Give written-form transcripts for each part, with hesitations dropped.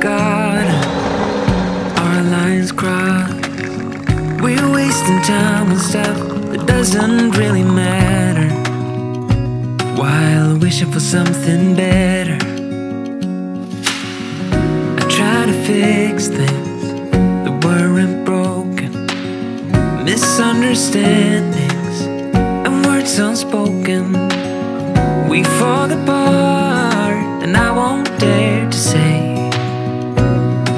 God, our lines cross. We're wasting time on stuff that doesn't really matter, while wishing for something better. I try to fix things that weren't broken, misunderstandings and words unspoken. We fall apart and I won't dare to say,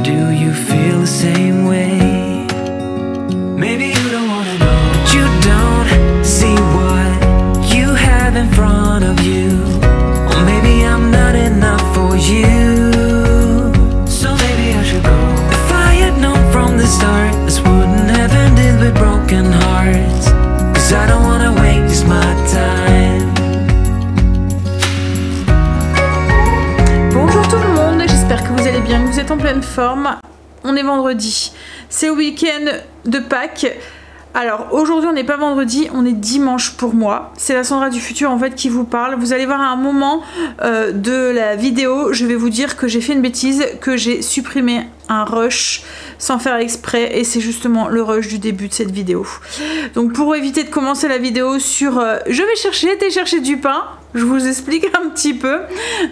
do you feel the same way? Maybe you don't wanna know, but you don't see what you have in front of you. Or maybe I'm not enough for you, so maybe I should go. If I had known from the start, this wouldn't have ended with broken hearts. Cause I don't wanna waste my time. Bonjour tout le monde, j'espère que vous allez bien, que vous êtes en pleine forme. On est vendredi, c'est le week-end de Pâques. Alors aujourd'hui on n'est pas vendredi, on est dimanche pour moi. C'est la Sandra du futur en fait qui vous parle. Vous allez voir à un moment de la vidéo, je vais vous dire que j'ai fait une bêtise, que j'ai supprimé un rush sans faire exprès, et c'est justement le rush du début de cette vidéo. Donc pour éviter de commencer la vidéo sur je vais aller chercher du pain, je vous explique un petit peu.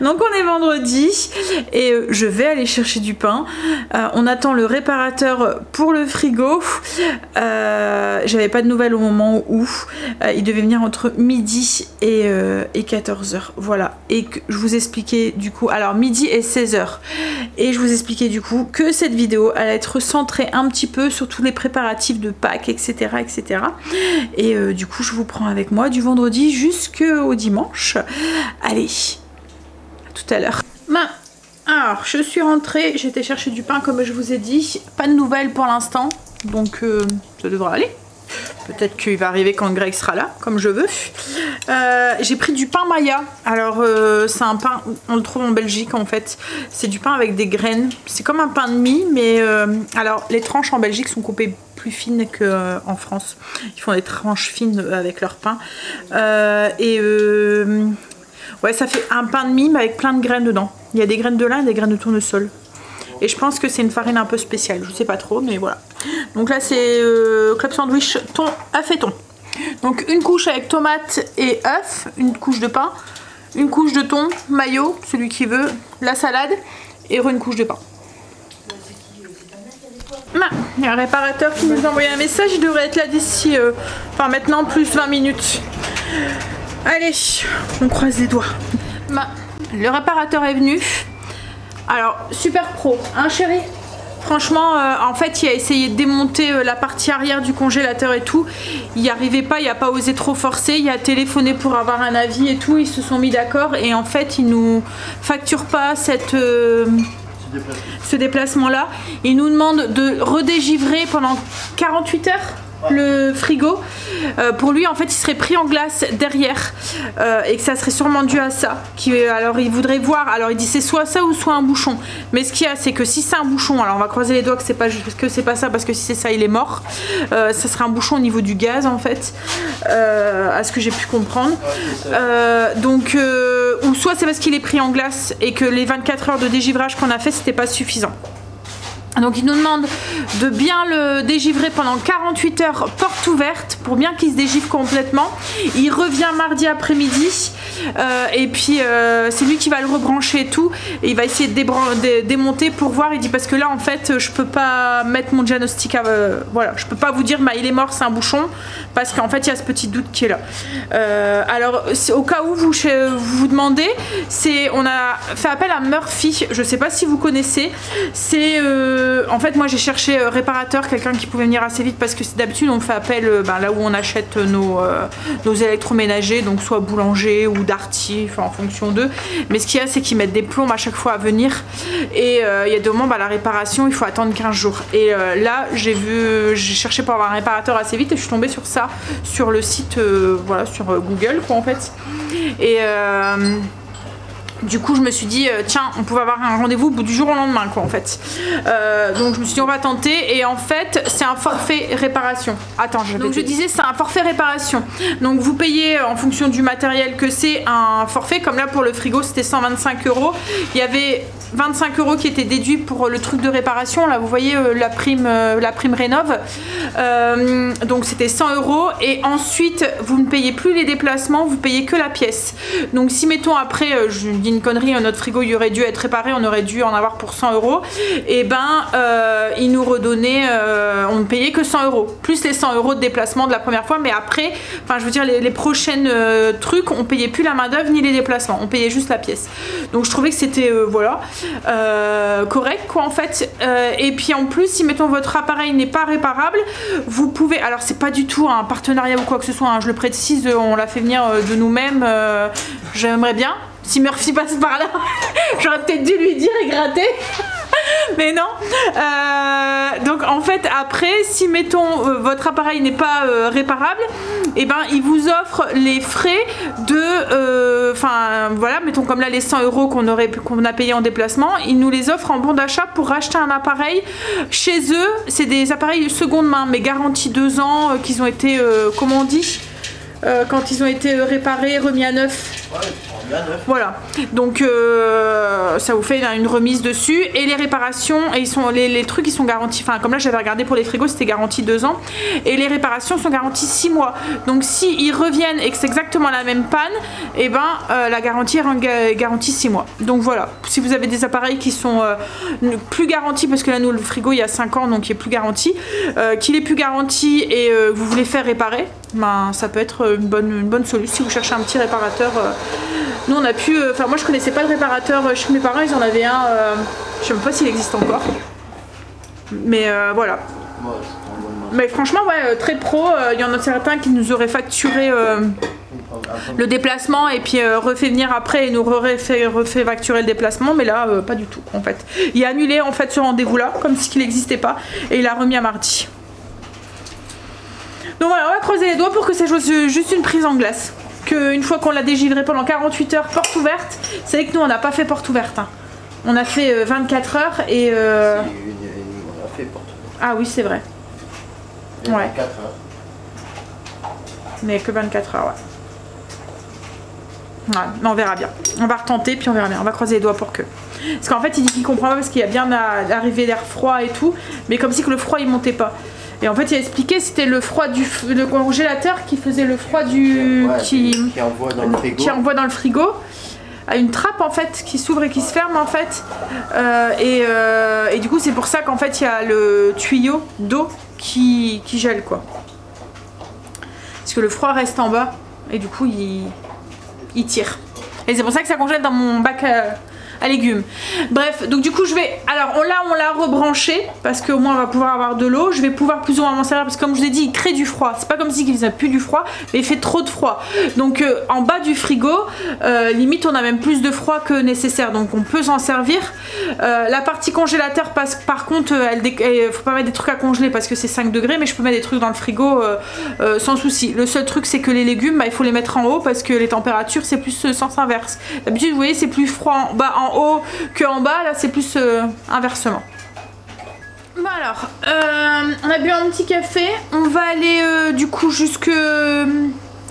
Donc on est vendredi et je vais aller chercher du pain. On attend le réparateur pour le frigo. J'avais pas de nouvelles au moment où il devait venir entre midi et 14h. Voilà. Et que je vous expliquais du coup, alors midi et 16h. Et je vous expliquais du coup que cette vidéo allait être centrée un petit peu sur tous les préparatifs de Pâques, etc. etc. Et du coup je vous prends avec moi du vendredi jusqu'au dimanche. Allez, à tout à l'heure. Alors, je suis rentrée, j'étais chercher du pain comme je vous ai dit. Pas de nouvelles pour l'instant, donc ça devrait aller. Peut-être qu'il va arriver quand Greg sera là, comme je veux. J'ai pris du pain Maya. Alors, c'est un pain, on le trouve en Belgique en fait. C'est du pain avec des graines. C'est comme un pain de mie, mais alors les tranches en Belgique sont coupées plus fines qu'en France. Ils font des tranches fines avec leur pain. Ouais, ça fait un pain de mie mais avec plein de graines dedans. Il y a des graines de lin et des graines de tournesol. Et je pense que c'est une farine un peu spéciale, je sais pas trop, mais voilà. Donc là c'est club sandwich thon à faiton. Donc une couche avec tomate et œuf, une couche de pain, une couche de thon, mayo, celui qui veut, la salade et une couche de pain. Il y a un réparateur qui nous a envoyé un message, il devrait être là d'ici, enfin maintenant plus 20 minutes. Allez, on croise les doigts. Le réparateur est venu. Alors, super pro, hein chérie? Franchement, en fait, il a essayé de démonter la partie arrière du congélateur et tout. Il n'y arrivait pas, il n'a pas osé trop forcer. Il a téléphoné pour avoir un avis et tout. Ils se sont mis d'accord et en fait, ils nous facturent pas ce déplacement-là. Ils nous demandent de redégivrer pendant 48 heures le frigo. Pour lui en fait il serait pris en glace derrière et que ça serait sûrement dû à ça. Alors il voudrait voir, alors il dit c'est soit ça ou soit un bouchon, mais ce qu'il y a c'est que si c'est un bouchon, alors on va croiser les doigts que c'est pas ça, parce que si c'est ça il est mort. Ça serait un bouchon au niveau du gaz en fait, à ce que j'ai pu comprendre. Donc ou soit c'est parce qu'il est pris en glace et que les 24 heures de dégivrage qu'on a fait c'était pas suffisant. Donc il nous demande de bien le dégivrer pendant 48 heures porte ouverte pour bien qu'il se dégivre complètement. Il revient mardi après-midi et puis c'est lui qui va le rebrancher et tout, et il va essayer de démonter pour voir. Il dit parce que là en fait je peux pas mettre mon diagnostic voilà, je peux pas vous dire bah il est mort, c'est un bouchon, parce qu'en fait il y a ce petit doute qui est là. Alors au cas où vous vous demandez, on a fait appel à Murphy, je sais pas si vous connaissez. C'est en fait moi j'ai cherché réparateur, quelqu'un qui pouvait venir assez vite, parce que d'habitude on fait appel là où on achète nos électroménagers, donc soit boulanger ou Darty, enfin en fonction d'eux. Mais ce qu'il y a c'est qu'ils mettent des plombes à chaque fois à venir, et il y a des moments la réparation il faut attendre 15 jours. Et là j'ai cherché pour avoir un réparateur assez vite et je suis tombée sur ça, sur le site voilà, sur Google quoi en fait. Et du coup je me suis dit tiens on pouvait avoir un rendez-vous du jour au lendemain quoi en fait. Donc je me suis dit on va tenter, et en fait c'est un forfait réparation. Attends, donc je disais c'est un forfait réparation. Donc vous payez en fonction du matériel que c'est un forfait, comme là pour le frigo c'était 125 €. Il y avait 25 € qui étaient déduits pour le truc de réparation. Là, vous voyez la prime rénov. Donc c'était 100 €. Et ensuite, vous ne payez plus les déplacements, vous payez que la pièce. Donc si mettons après, je dis une connerie, notre frigo il aurait dû être réparé, on aurait dû en avoir pour 100 €. Et ben, il nous redonnait, on ne payait que 100 €. Plus les 100 € de déplacement de la première fois. Mais après, enfin je veux dire, les prochaines trucs, on payait plus la main d'œuvre ni les déplacements. On payait juste la pièce. Donc je trouvais que c'était, voilà, correct quoi en fait. Et puis en plus, si mettons votre appareil n'est pas réparable, vous pouvez, alors c'est pas du tout un partenariat ou quoi que ce soit, hein, je le précise, on l'a fait venir de nous-mêmes, j'aimerais bien, si Murphy passe par là, j'aurais peut-être dû lui dire et gratter. Mais non. Donc en fait après, si mettons votre appareil n'est pas réparable, et ben il vous offre les frais de, enfin voilà, mettons comme là les 100 € qu'on a payé en déplacement, ils nous les offrent en bon d'achat pour racheter un appareil chez eux. C'est des appareils de seconde main, mais garantie 2 ans, qu'ils ont été, comment on dit, quand ils ont été réparés, remis à neuf. Ouais, voilà, donc ça vous fait une remise dessus. Et les réparations, et ils sont, les trucs ils sont garantis, enfin comme là j'avais regardé pour les frigos, c'était garanti 2 ans. Et les réparations sont garanties 6 mois. Donc si ils reviennent et que c'est exactement la même panne, et ben la garantie est garantie 6 mois. Donc voilà, si vous avez des appareils qui sont plus garantis, parce que là nous le frigo il y a 5 ans donc il est plus garanti, qu'il est plus garanti et vous voulez faire réparer, ben ça peut être une bonne solution si vous cherchez un petit réparateur. Nous on a pu, enfin moi je connaissais pas de réparateur chez mes parents, ils en avaient un, je sais même pas s'il existe encore, mais voilà. Mais franchement ouais, très pro, il y en a certains qui nous auraient facturé le déplacement et puis refait venir après et nous refait facturer le déplacement, mais là pas du tout en fait. Il a annulé en fait ce rendez-vous là, comme si il n'existait pas, et il a remis à mardi. Donc voilà, on va creuser les doigts pour que ça soit juste une prise en glace. Qu'une fois qu'on l'a dégivré pendant 48 heures, porte ouverte, c'est vrai que nous on n'a pas fait porte ouverte. Hein. On a fait 24 heures et. On a fait porte ouverte. Ah oui, c'est vrai. Ouais. 24 heures. Mais que 24 heures, ouais. Ouais, mais on verra bien. On va retenter, puis on verra bien. On va croiser les doigts pour que. Parce qu'en fait, il dit qu'il comprend pas parce qu'il y a bien l'arrivée d'air froid et tout, mais comme si que le froid il montait pas. Et en fait, il a expliqué c'était le froid le congélateur qui faisait le froid du ouais, qui envoie dans le frigo. Qui envoie dans le frigo. À une trappe en fait qui s'ouvre et qui se ferme en fait. Et du coup, c'est pour ça qu'en fait, il y a le tuyau d'eau qui gèle quoi. Parce que le froid reste en bas et du coup, il tire. Et c'est pour ça que ça congèle dans mon bac à légumes. Bref, donc du coup je vais, alors on l'a rebranché parce qu'au moins on va pouvoir avoir de l'eau. Je vais pouvoir plus ou moins m'en servir parce que comme je vous ai dit, il crée du froid. C'est pas comme si il faisait plus du froid, mais il fait trop de froid. Donc en bas du frigo, limite on a même plus de froid que nécessaire, donc on peut s'en servir. La partie congélateur, par contre, faut pas mettre des trucs à congeler parce que c'est 5 degrés, mais je peux mettre des trucs dans le frigo sans souci. Le seul truc c'est que les légumes, bah, il faut les mettre en haut parce que les températures c'est plus sens inverse. D'habitude vous voyez c'est plus froid en bas, en haut que en bas, là c'est plus inversement. Bon alors, on a bu un petit café, on va aller du coup jusque...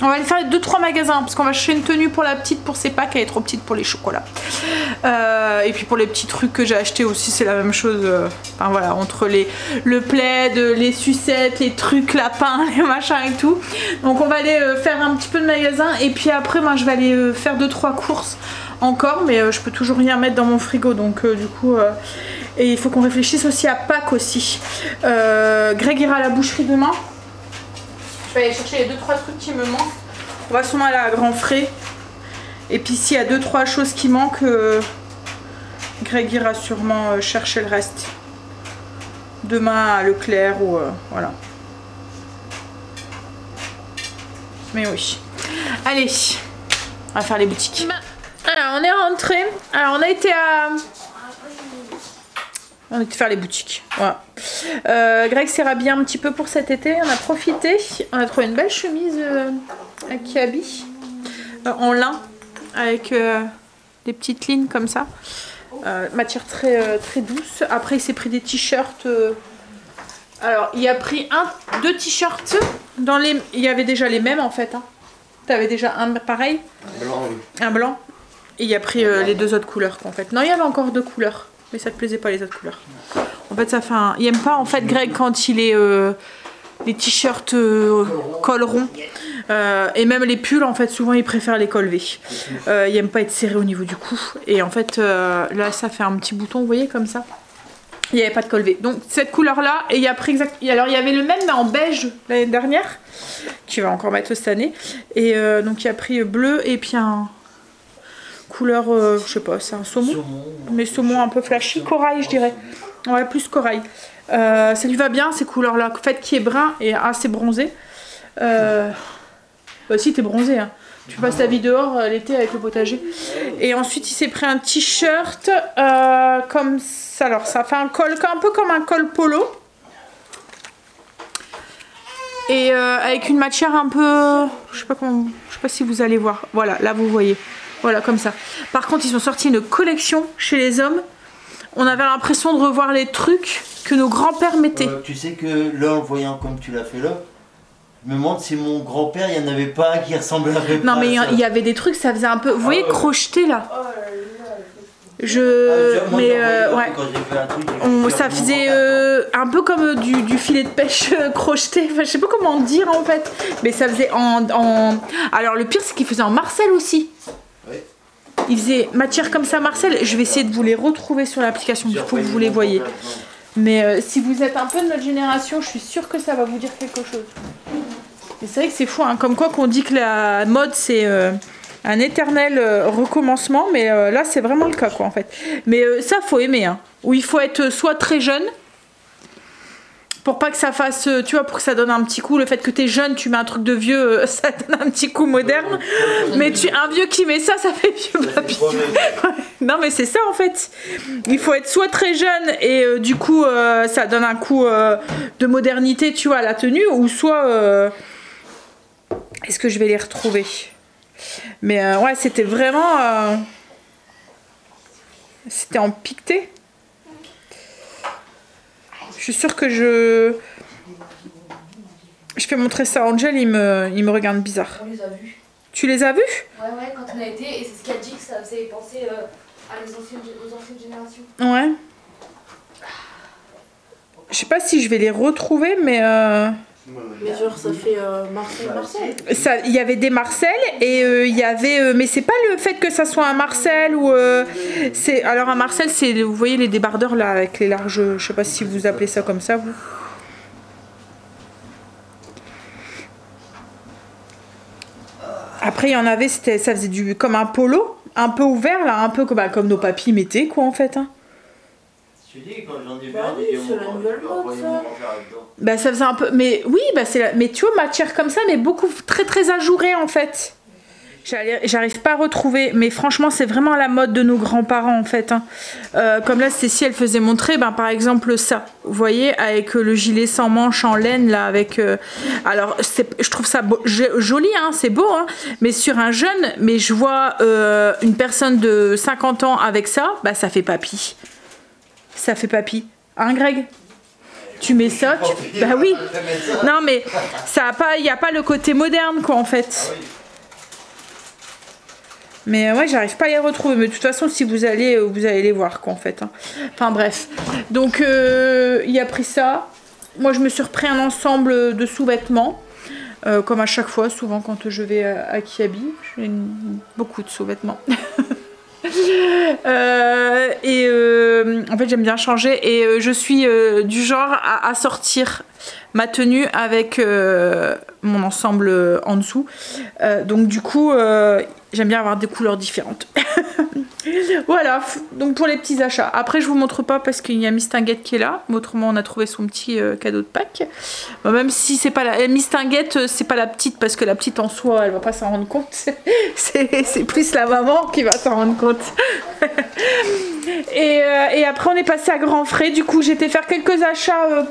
On va aller faire les 2-3 magasins parce qu'on va chercher une tenue pour la petite, pour ses packs, elle est trop petite pour les chocolats. Et puis pour les petits trucs que j'ai achetés aussi c'est la même chose. Enfin voilà, entre le plaid, les sucettes, les trucs lapins, les machins et tout. Donc on va aller faire un petit peu de magasin et puis après moi je vais aller faire 2-3 courses encore, mais je peux toujours rien mettre dans mon frigo donc du coup et il faut qu'on réfléchisse aussi à Pâques aussi. Greg ira à la boucherie demain. Je vais aller chercher les 2-3 trucs qui me manquent. On va sûrement aller à Grand Frais. Et puis s'il y a 2-3 choses qui manquent, Greg ira sûrement chercher le reste. Demain à Leclerc ou voilà. Mais oui. Allez, on va faire les boutiques. Alors on est rentré. Alors on a été à... On était faire les boutiques. Voilà. Greg s'est rhabillé un petit peu pour cet été. On a profité. On a trouvé une belle chemise à Kiabi en lin avec des petites lignes comme ça. Matière très douce. Après il s'est pris des t-shirts. Alors il a pris 2 t-shirts. Il y avait déjà les mêmes en fait. Hein. Tu avais déjà un pareil. Un blanc, oui. Un blanc. Et il a pris les 2 autres couleurs en fait. Non, il y avait encore 2 couleurs. Mais ça te plaisait pas les autres couleurs. En fait, ça fait un... Il aime pas en fait Greg quand il est... les t-shirts col rond. Et même les pulls, en fait, souvent il préfère les cols V. Il aime pas être serré au niveau du cou. Et en fait, là, ça fait un petit bouton, vous voyez, comme ça. Il n'y avait pas de col V. Donc, cette couleur-là, et il a pris alors, il y avait le même, mais en beige l'année dernière, qui va encore mettre cette année. Et donc, il a pris bleu et puis un couleur, je sais pas, c'est un saumon. Mais saumon un peu flashy, corail, je dirais. Ouais, plus corail. Ça lui va bien ces couleurs là, en fait qui est brun et assez bronzé. Bah si t'es bronzé hein. Tu passes ta vie dehors l'été avec le potager. Et ensuite il s'est pris un t-shirt comme ça. Alors ça fait un col un peu comme un col polo. Et avec une matière un peu, je sais pas si vous allez voir. Voilà, là vous voyez. Voilà comme ça. Par contre ils ont sorti une collection chez les hommes. On avait l'impression de revoir les trucs que nos grands-pères mettaient. Tu sais que là, en voyant comme tu l'as fait là, je me demande si mon grand-père, il n'y en avait pas un qui ressemblait à peu près. Non mais il y avait des trucs, ça faisait un peu... Vous voyez, crocheté là. Ça faisait un peu comme du filet de pêche crocheté. Enfin, je sais pas comment dire en fait. Mais ça faisait Alors le pire, c'est qu'il faisait en Marcel aussi. Il faisait matière comme ça Marcel. Je vais essayer de vous les retrouver sur l'application pour que vous les voyez. Mais si vous êtes un peu de notre génération, je suis sûre que ça va vous dire quelque chose. Mais c'est vrai que c'est fou, hein, comme quoi qu'on dit que la mode c'est un éternel recommencement. Mais là c'est vraiment le cas quoi en fait. Mais ça faut aimer. Hein. Où il faut être soit très jeune. Pour pas que ça fasse, tu vois, pour que ça donne un petit coup. Le fait que t'es jeune, tu mets un truc de vieux, ça donne un petit coup moderne. Mais un vieux qui met ça, ça fait vieux papy. Non mais c'est ça en fait. Il faut être soit très jeune et du coup ça donne un coup de modernité, tu vois, à la tenue. Ou soit... Est-ce que je vais les retrouver? Mais ouais, c'était vraiment... C'était en piqueté. Je suis sûre que je fais montrer ça à Angel, il me regarde bizarre. On les a vus. Tu les as vus? Ouais, quand on a été, et c'est ce qu'a dit que ça faisait penser aux anciennes générations. Ouais. Je sais pas si je vais les retrouver, mais... Mais genre, ça fait Marcel. Il y avait des Marcel et il y avait... mais c'est pas le fait que ça soit un Marcel ou... alors un Marcel, c'est... Vous voyez les débardeurs là, avec les larges... Je sais pas si vous appelez ça comme ça, vous. Après, il y en avait, ça faisait comme un polo, un peu ouvert là, un peu comme nos papis mettaient quoi en fait. Hein. Je dis, quand j'en ai vu un vidéo, c'est la nouvelle mode ça. Bah ça faisait un peu, mais oui, bah mais tu vois, matière comme ça, mais beaucoup très très ajourée en fait. J'arrive pas à retrouver, mais franchement c'est vraiment la mode de nos grands-parents en fait. Hein. Comme là Cécile elle faisait montrer, ben par exemple ça, vous voyez, avec le gilet sans manches en laine là, avec. Alors je trouve ça joli, hein, c'est beau, hein, mais sur un jeune, mais je vois une personne de 50 ans avec ça, bah ça fait papy. Ça fait papy. Hein Greg? Tu mets ça, bah oui. Non mais il n'y a pas le côté moderne quoi en fait. Mais ouais, j'arrive pas à les retrouver. Mais de toute façon, si vous allez les voir quoi en fait. Hein. Enfin bref. Donc il a pris ça. Moi je me suis repris un ensemble de sous-vêtements. Comme à chaque fois, souvent quand je vais à Kiabi. J'ai beaucoup de sous-vêtements. En fait j'aime bien changer et je suis du genre à sortir ma tenue avec mon ensemble en dessous, donc du coup j'aime bien avoir des couleurs différentes. Voilà, donc pour les petits achats. Après je vous montre pas parce qu'il y a Miss Tinguette qui est là, mais autrement on a trouvé son petit cadeau de Pâques. Bon, même si c'est pas la Miss Tinguette, c'est pas la petite parce que la petite en soi elle va pas s'en rendre compte. C'est plus la maman qui va s'en rendre compte. Et après on est passé à grands frais. Du coup j'ai été faire quelques achats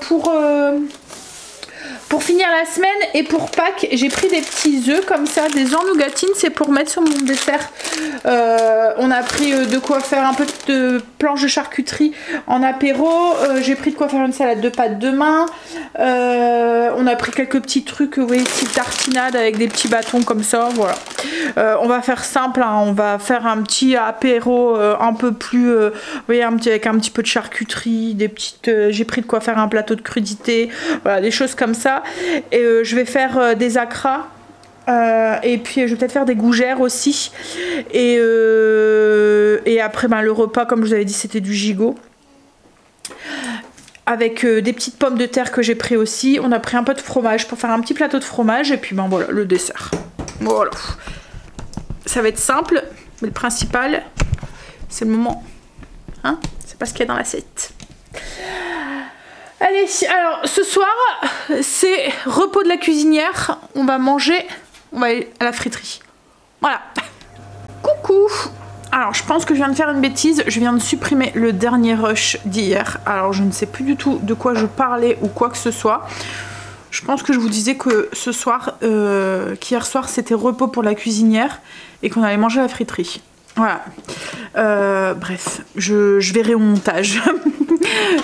pour finir la semaine et pour Pâques, j'ai pris des petits œufs comme ça, des œufs en nougatine, c'est pour mettre sur mon dessert. On a pris de quoi faire un peu de planche de charcuterie en apéro. J'ai pris de quoi faire une salade de pâtes demain. On a pris quelques petits trucs, vous voyez, type tartinade avec des petits bâtons comme ça, voilà. On va faire simple, hein, on va faire un petit apéro un peu plus, vous voyez, avec un petit peu de charcuterie, des petites, j'ai pris de quoi faire un plateau de crudité, voilà, des choses comme ça. Et je vais faire des acras. Et puis je vais peut-être faire des gougères aussi. Et après ben, le repas, comme je vous avais dit, c'était du gigot. Avec des petites pommes de terre que j'ai pris aussi. On a pris un peu de fromage pour faire un petit plateau de fromage. Et puis ben voilà, le dessert. Voilà. Ça va être simple. Mais le principal, c'est le moment. Hein, c'est pas ce qu'il y a dans l'assiette. Allez, alors ce soir, c'est repos de la cuisinière. On va manger, on va aller à la friterie. Voilà. Coucou. Alors, je pense que je viens de faire une bêtise. Je viens de supprimer le dernier rush d'hier. Alors, je ne sais plus du tout de quoi je parlais ou quoi que ce soit. Je pense que je vous disais que ce soir, qu'hier soir, c'était repos pour la cuisinière et qu'on allait manger à la friterie. Voilà. Bref, je verrai au montage.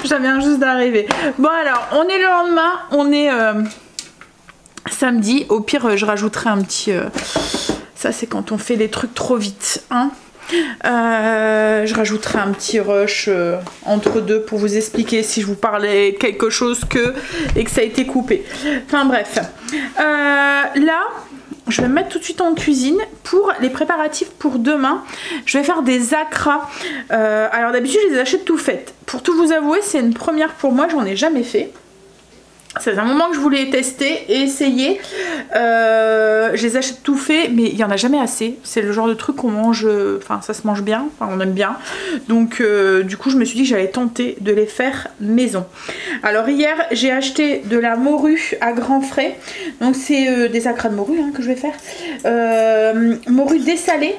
Ça vient juste d'arriver. Bon alors, on est le lendemain, on est samedi. Au pire, je rajouterai un petit... ça, c'est quand on fait les trucs trop vite. Hein. Je rajouterai un petit rush entre deux pour vous expliquer si je vous parlais quelque chose et que ça a été coupé. Enfin bref. Là... je vais me mettre tout de suite en cuisine pour les préparatifs pour demain. Je vais faire des acras. Alors d'habitude je les achète tout faites. Pour tout vous avouer, c'est une première pour moi, j'en ai jamais fait. C'est un moment que je voulais tester et essayer. Je les achète tout faits, mais il n'y en a jamais assez. C'est le genre de truc qu'on mange, enfin ça se mange bien, enfin on aime bien. Donc du coup je me suis dit que j'allais tenter de les faire maison. Alors hier j'ai acheté de la morue à grands frais. Donc c'est des acras de morue hein, que je vais faire. Morue dessalée.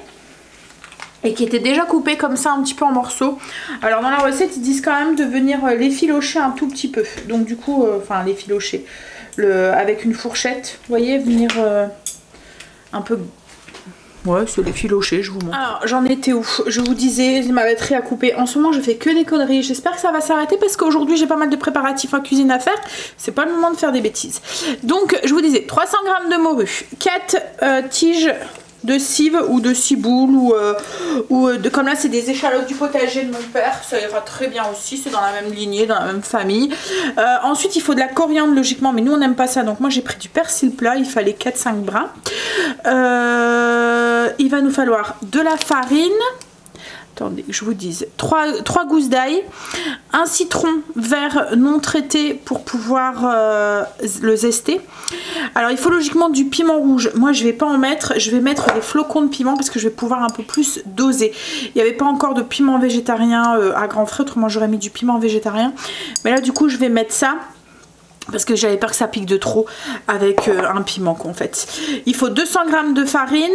Et qui était déjà coupé comme ça un petit peu en morceaux. Alors dans la recette ils disent quand même de venir l'effilocher un tout petit peu. Donc du coup, enfin l'effilocher avec une fourchette, vous voyez, venir un peu... Ouais, c'est l'effilocher, je vous montre. Alors j'en étais où? Je vous disais, ma batterie a coupé. En ce moment je fais que des conneries. J'espère que ça va s'arrêter parce qu'aujourd'hui j'ai pas mal de préparatifs en cuisine à faire. C'est pas le moment de faire des bêtises. Donc je vous disais, 300 g de morue, 4 tiges de cive ou de ciboule comme là c'est des échalotes du potager de mon père, ça ira très bien aussi, c'est dans la même lignée, dans la même famille. Ensuite il faut de la coriandre logiquement, mais nous on n'aime pas ça, donc moi j'ai pris du persil plat, il fallait 4-5 brins. Il va nous falloir de la farine. Attendez que je vous dise, 3 gousses d'ail, un citron vert non traité pour pouvoir le zester. Alors il faut logiquement du piment rouge. Moi je vais pas en mettre, je vais mettre des flocons de piment parce que je vais pouvoir un peu plus doser. Il n'y avait pas encore de piment végétarien à grands frais, autrement j'aurais mis du piment végétarien. Mais là du coup je vais mettre ça. Parce que j'avais peur que ça pique de trop avec un piment en fait. Il faut 200 g de farine,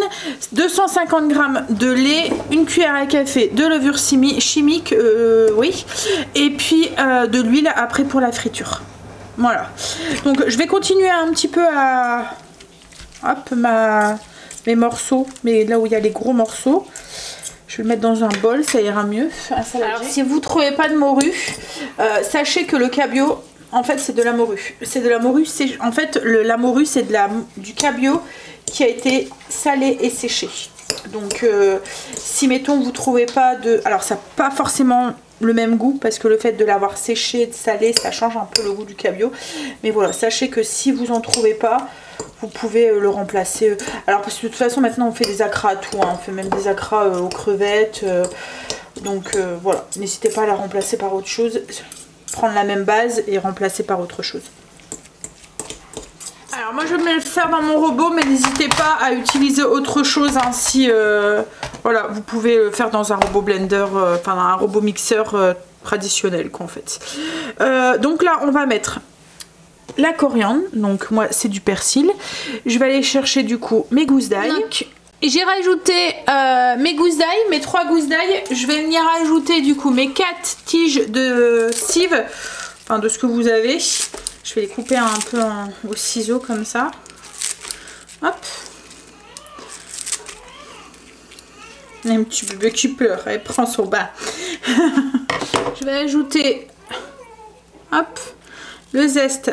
250 g de lait, une cuillère à café de levure chimique, oui, et puis de l'huile après pour la friture. Voilà. Donc je vais continuer un petit peu à... Hop, mes morceaux, mais là où il y a les gros morceaux. Je vais le mettre dans un bol, ça ira mieux. Alors si vous ne trouvez pas de morue, sachez que le cabillaud... En fait c'est de la morue. C'est de la morue, en fait la morue c'est du cabillaud qui a été salé et séché. Donc si mettons vous trouvez pas de... Alors ça n'a pas forcément le même goût parce que le fait de l'avoir séché, de salé, ça change un peu le goût du cabillaud. Mais voilà, sachez que si vous en trouvez pas, vous pouvez le remplacer. Alors parce que de toute façon maintenant on fait des acras à tout, hein. On fait même des acras aux crevettes. Donc voilà, n'hésitez pas à la remplacer par autre chose. Prendre la même base et remplacer par autre chose. Alors moi je vais le faire dans mon robot, mais n'hésitez pas à utiliser autre chose hein, si voilà, vous pouvez le faire dans un robot blender, enfin un robot mixeur traditionnel quoi en fait. Donc là on va mettre la coriandre, donc moi c'est du persil. Je vais aller chercher du coup mes gousses d'ail. J'ai rajouté mes gousses d'ail, mes 3 gousses d'ail. Je vais venir rajouter du coup mes 4 tiges de cive, enfin de ce que vous avez. Je vais les couper un peu au ciseau comme ça. Hop. Un petit bébé qui pleure, elle prend son bain. Je vais ajouter hop, le zeste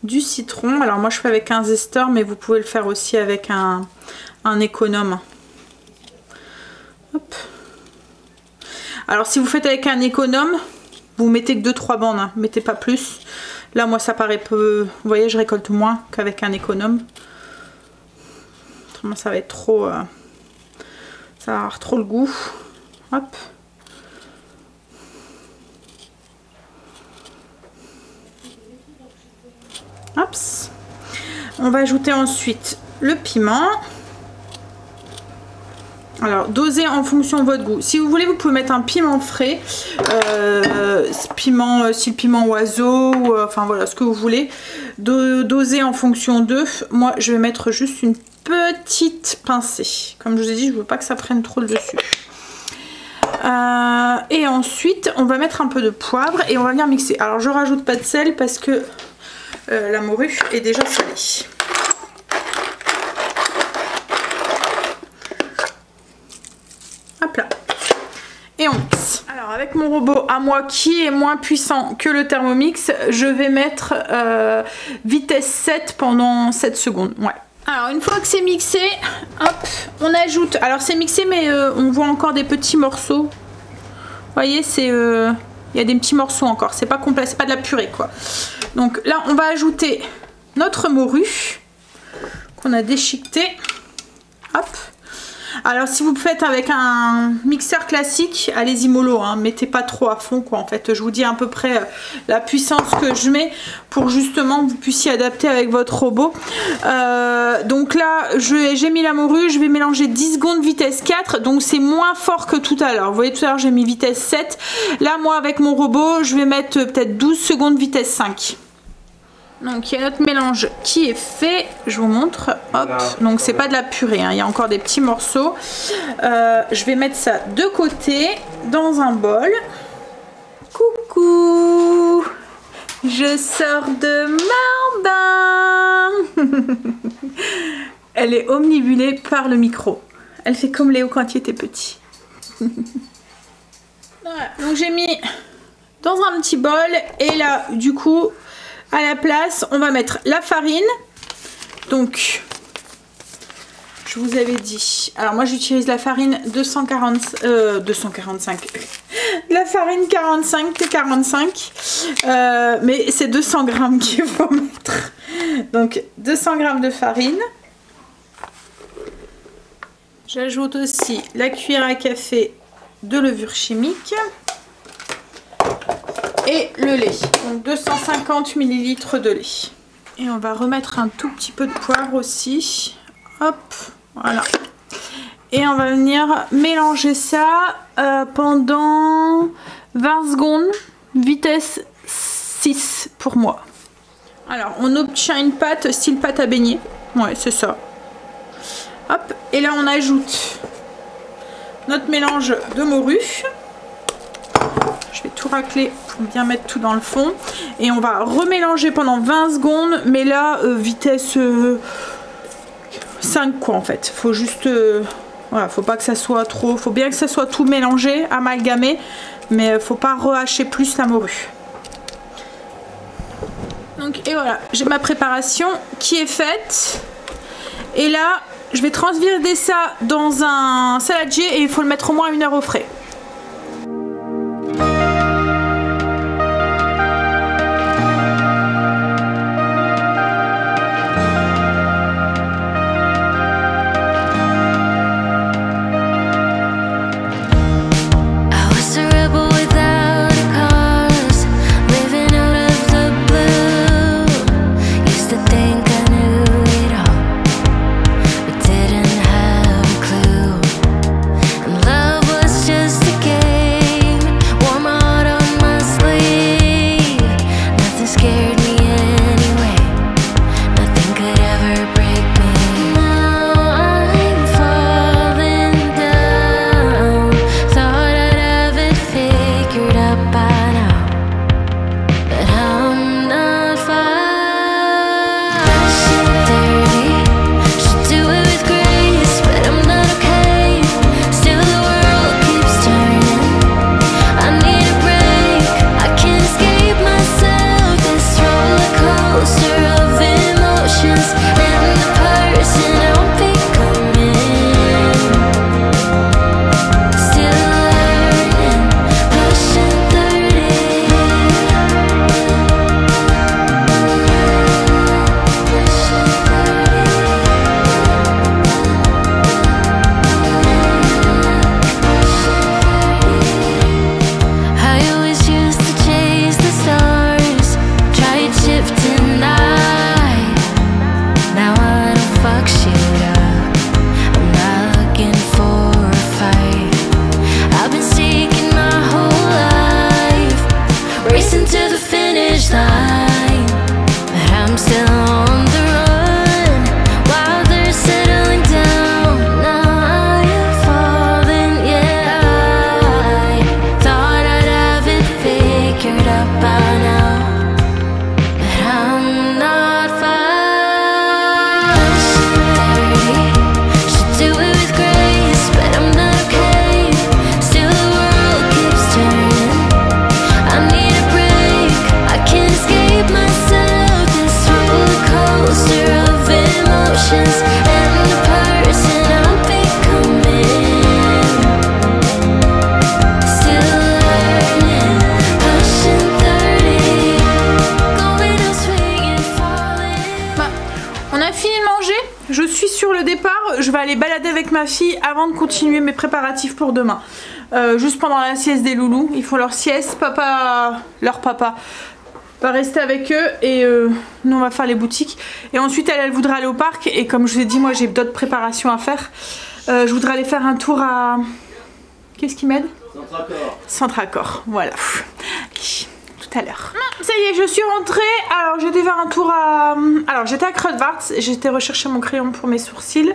du citron. Alors moi je fais avec un zesteur, mais vous pouvez le faire aussi avec un économe. Hop. Alors si vous faites avec un économe, vous mettez que 2-3 bandes, hein, mettez pas plus. Là moi ça paraît peu, vous voyez, je récolte moins qu'avec un économe. Autrement ça va être trop, ça va avoir trop le goût. Hop. Hops. On va ajouter ensuite le piment. Alors dosez en fonction de votre goût. Si vous voulez, vous pouvez mettre un piment frais, style piment oiseau, ou, enfin voilà, ce que vous voulez. Dosez en fonction d'eux. Moi je vais mettre juste une petite pincée. Comme je vous ai dit, je veux pas que ça prenne trop le dessus. Et ensuite on va mettre un peu de poivre et on va venir mixer. Alors je rajoute pas de sel parce que la morue est déjà salée. Hop là. Et on mixe. Alors avec mon robot à moi qui est moins puissant que le Thermomix, je vais mettre vitesse 7 pendant 7 secondes. Ouais. Alors une fois que c'est mixé, hop, on ajoute. Alors c'est mixé mais on voit encore des petits morceaux. Vous voyez, c'est il y a des petits morceaux encore, c'est pas complet, c'est pas de la purée quoi. Donc là on va ajouter notre morue qu'on a déchiquetée. Hop. Alors si vous faites avec un mixeur classique, allez-y mollo, hein, mettez pas trop à fond quoi. En fait je vous dis à peu près la puissance que je mets pour justement que vous puissiez adapter avec votre robot. Donc là j'ai mis la morue, je vais mélanger 10 secondes vitesse 4, donc c'est moins fort que tout à l'heure. Vous voyez tout à l'heure j'ai mis vitesse 7, là moi avec mon robot je vais mettre peut-être 12 secondes vitesse 5. Donc il y a notre mélange qui est fait, je vous montre, hop, donc c'est pas de la purée, hein, il y a encore des petits morceaux. Je vais mettre ça de côté dans un bol. Coucou, je sors de mon bain. Elle est omnibulée par le micro, elle fait comme Léo quand il était petit. Voilà, donc j'ai mis dans un petit bol et là du coup à la place, on va mettre la farine. Donc, je vous avais dit. Alors moi, j'utilise la farine 245. La farine 45. Mais c'est 200 grammes qu'il faut mettre. Donc, 200 grammes de farine. J'ajoute aussi la cuillère à café de levure chimique. Et le lait, donc 250 ml de lait. Et on va remettre un tout petit peu de poivre aussi. Hop, voilà. Et on va venir mélanger ça pendant 20 secondes, vitesse 6 pour moi. Alors, on obtient une pâte style pâte à beignet. Ouais, c'est ça. Hop, et là on ajoute notre mélange de morue. Je vais tout racler pour bien mettre tout dans le fond. Et on va remélanger pendant 20 secondes. Mais là, vitesse 5 quoi en fait. Faut juste... voilà, faut pas que ça soit trop... Faut bien que ça soit tout mélangé, amalgamé. Mais faut pas rehacher plus la morue. Donc, et voilà, j'ai ma préparation qui est faite. Et là, je vais transvider ça dans un saladier. Et il faut le mettre au moins 1 heure au frais. Just sign that I'm still on the run while they're settling down. Now I am falling, yeah. I thought I'd have it figured out by now, but I'm not fine. 30, should do it with grace, but I'm not okay. Still the world keeps turning. I need a break. I can't escape myself. This roller coaster of emotions and the person I'm becoming. Still learning, pushing 30, going out swinging, falling. On a fini de manger, je suis sur le départ, je vais aller balader avec ma fille avant de continuer mes préparatifs pour demain. Juste pendant la sieste des loulous, ils font leur sieste, leur papa va rester avec eux et nous on va faire les boutiques. Et ensuite elle voudra aller au parc et comme je vous ai dit, moi j'ai d'autres préparations à faire. Je voudrais aller faire un tour à... Qu'est-ce qui m'aide? Centre-Accord. Centre-Accord, voilà. Tout à l'heure. Ça y est, je suis rentrée. Alors j'étais faire un tour à... Alors j'étais à Kruidvat, j'étais rechercher mon crayon pour mes sourcils.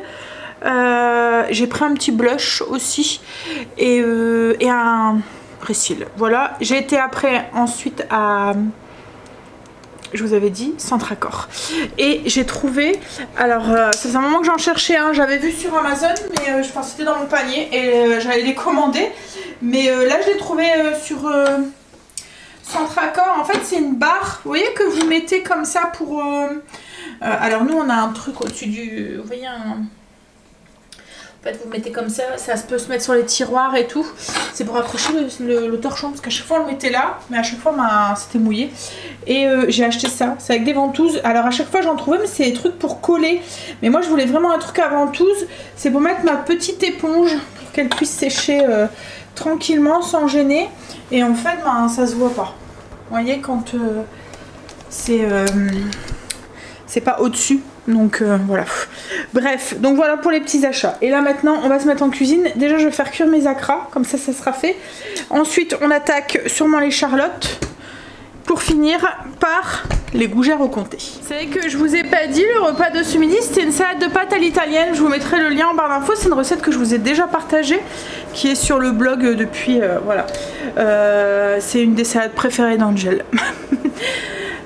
J'ai pris un petit blush aussi et un press-cils. Voilà, j'ai été après ensuite à... Je vous avais dit, Centre-Accord. Et j'ai trouvé... Alors, ça faisait un moment que j'en cherchais un. J'avais vu sur Amazon, mais je pensais que c'était dans mon panier. Et j'allais les commander. Mais là, je l'ai trouvé sur Centre-Accord. En fait, c'est une barre, vous voyez, que vous mettez comme ça pour... alors, nous, on a un truc au-dessus du... Vous voyez, en fait, vous mettez comme ça peut se mettre sur les tiroirs et tout. C'est pour accrocher le torchon, parce qu'à chaque fois on le mettait là, mais à chaque fois c'était mouillé. Et j'ai acheté ça, c'est avec des ventouses. Alors à chaque fois j'en trouvais, mais c'est des trucs pour coller. Mais moi je voulais vraiment un truc à ventouses. C'est pour mettre ma petite éponge, pour qu'elle puisse sécher tranquillement, sans gêner. Et en fait, ça se voit pas. Vous voyez, quand c'est pas au-dessus. Donc voilà. Bref, donc voilà pour les petits achats. Et là maintenant, on va se mettre en cuisine. Déjà, je vais faire cuire mes acras, comme ça sera fait. Ensuite, on attaque sûrement les charlottes. Pour finir par les gougères au comté. Vous savez que je vous ai pas dit, le repas de ce midi, c'était une salade de pâtes à l'italienne. Je vous mettrai le lien en barre d'infos. C'est une recette que je vous ai déjà partagée, qui est sur le blog depuis... voilà. C'est une des salades préférées d'Angel.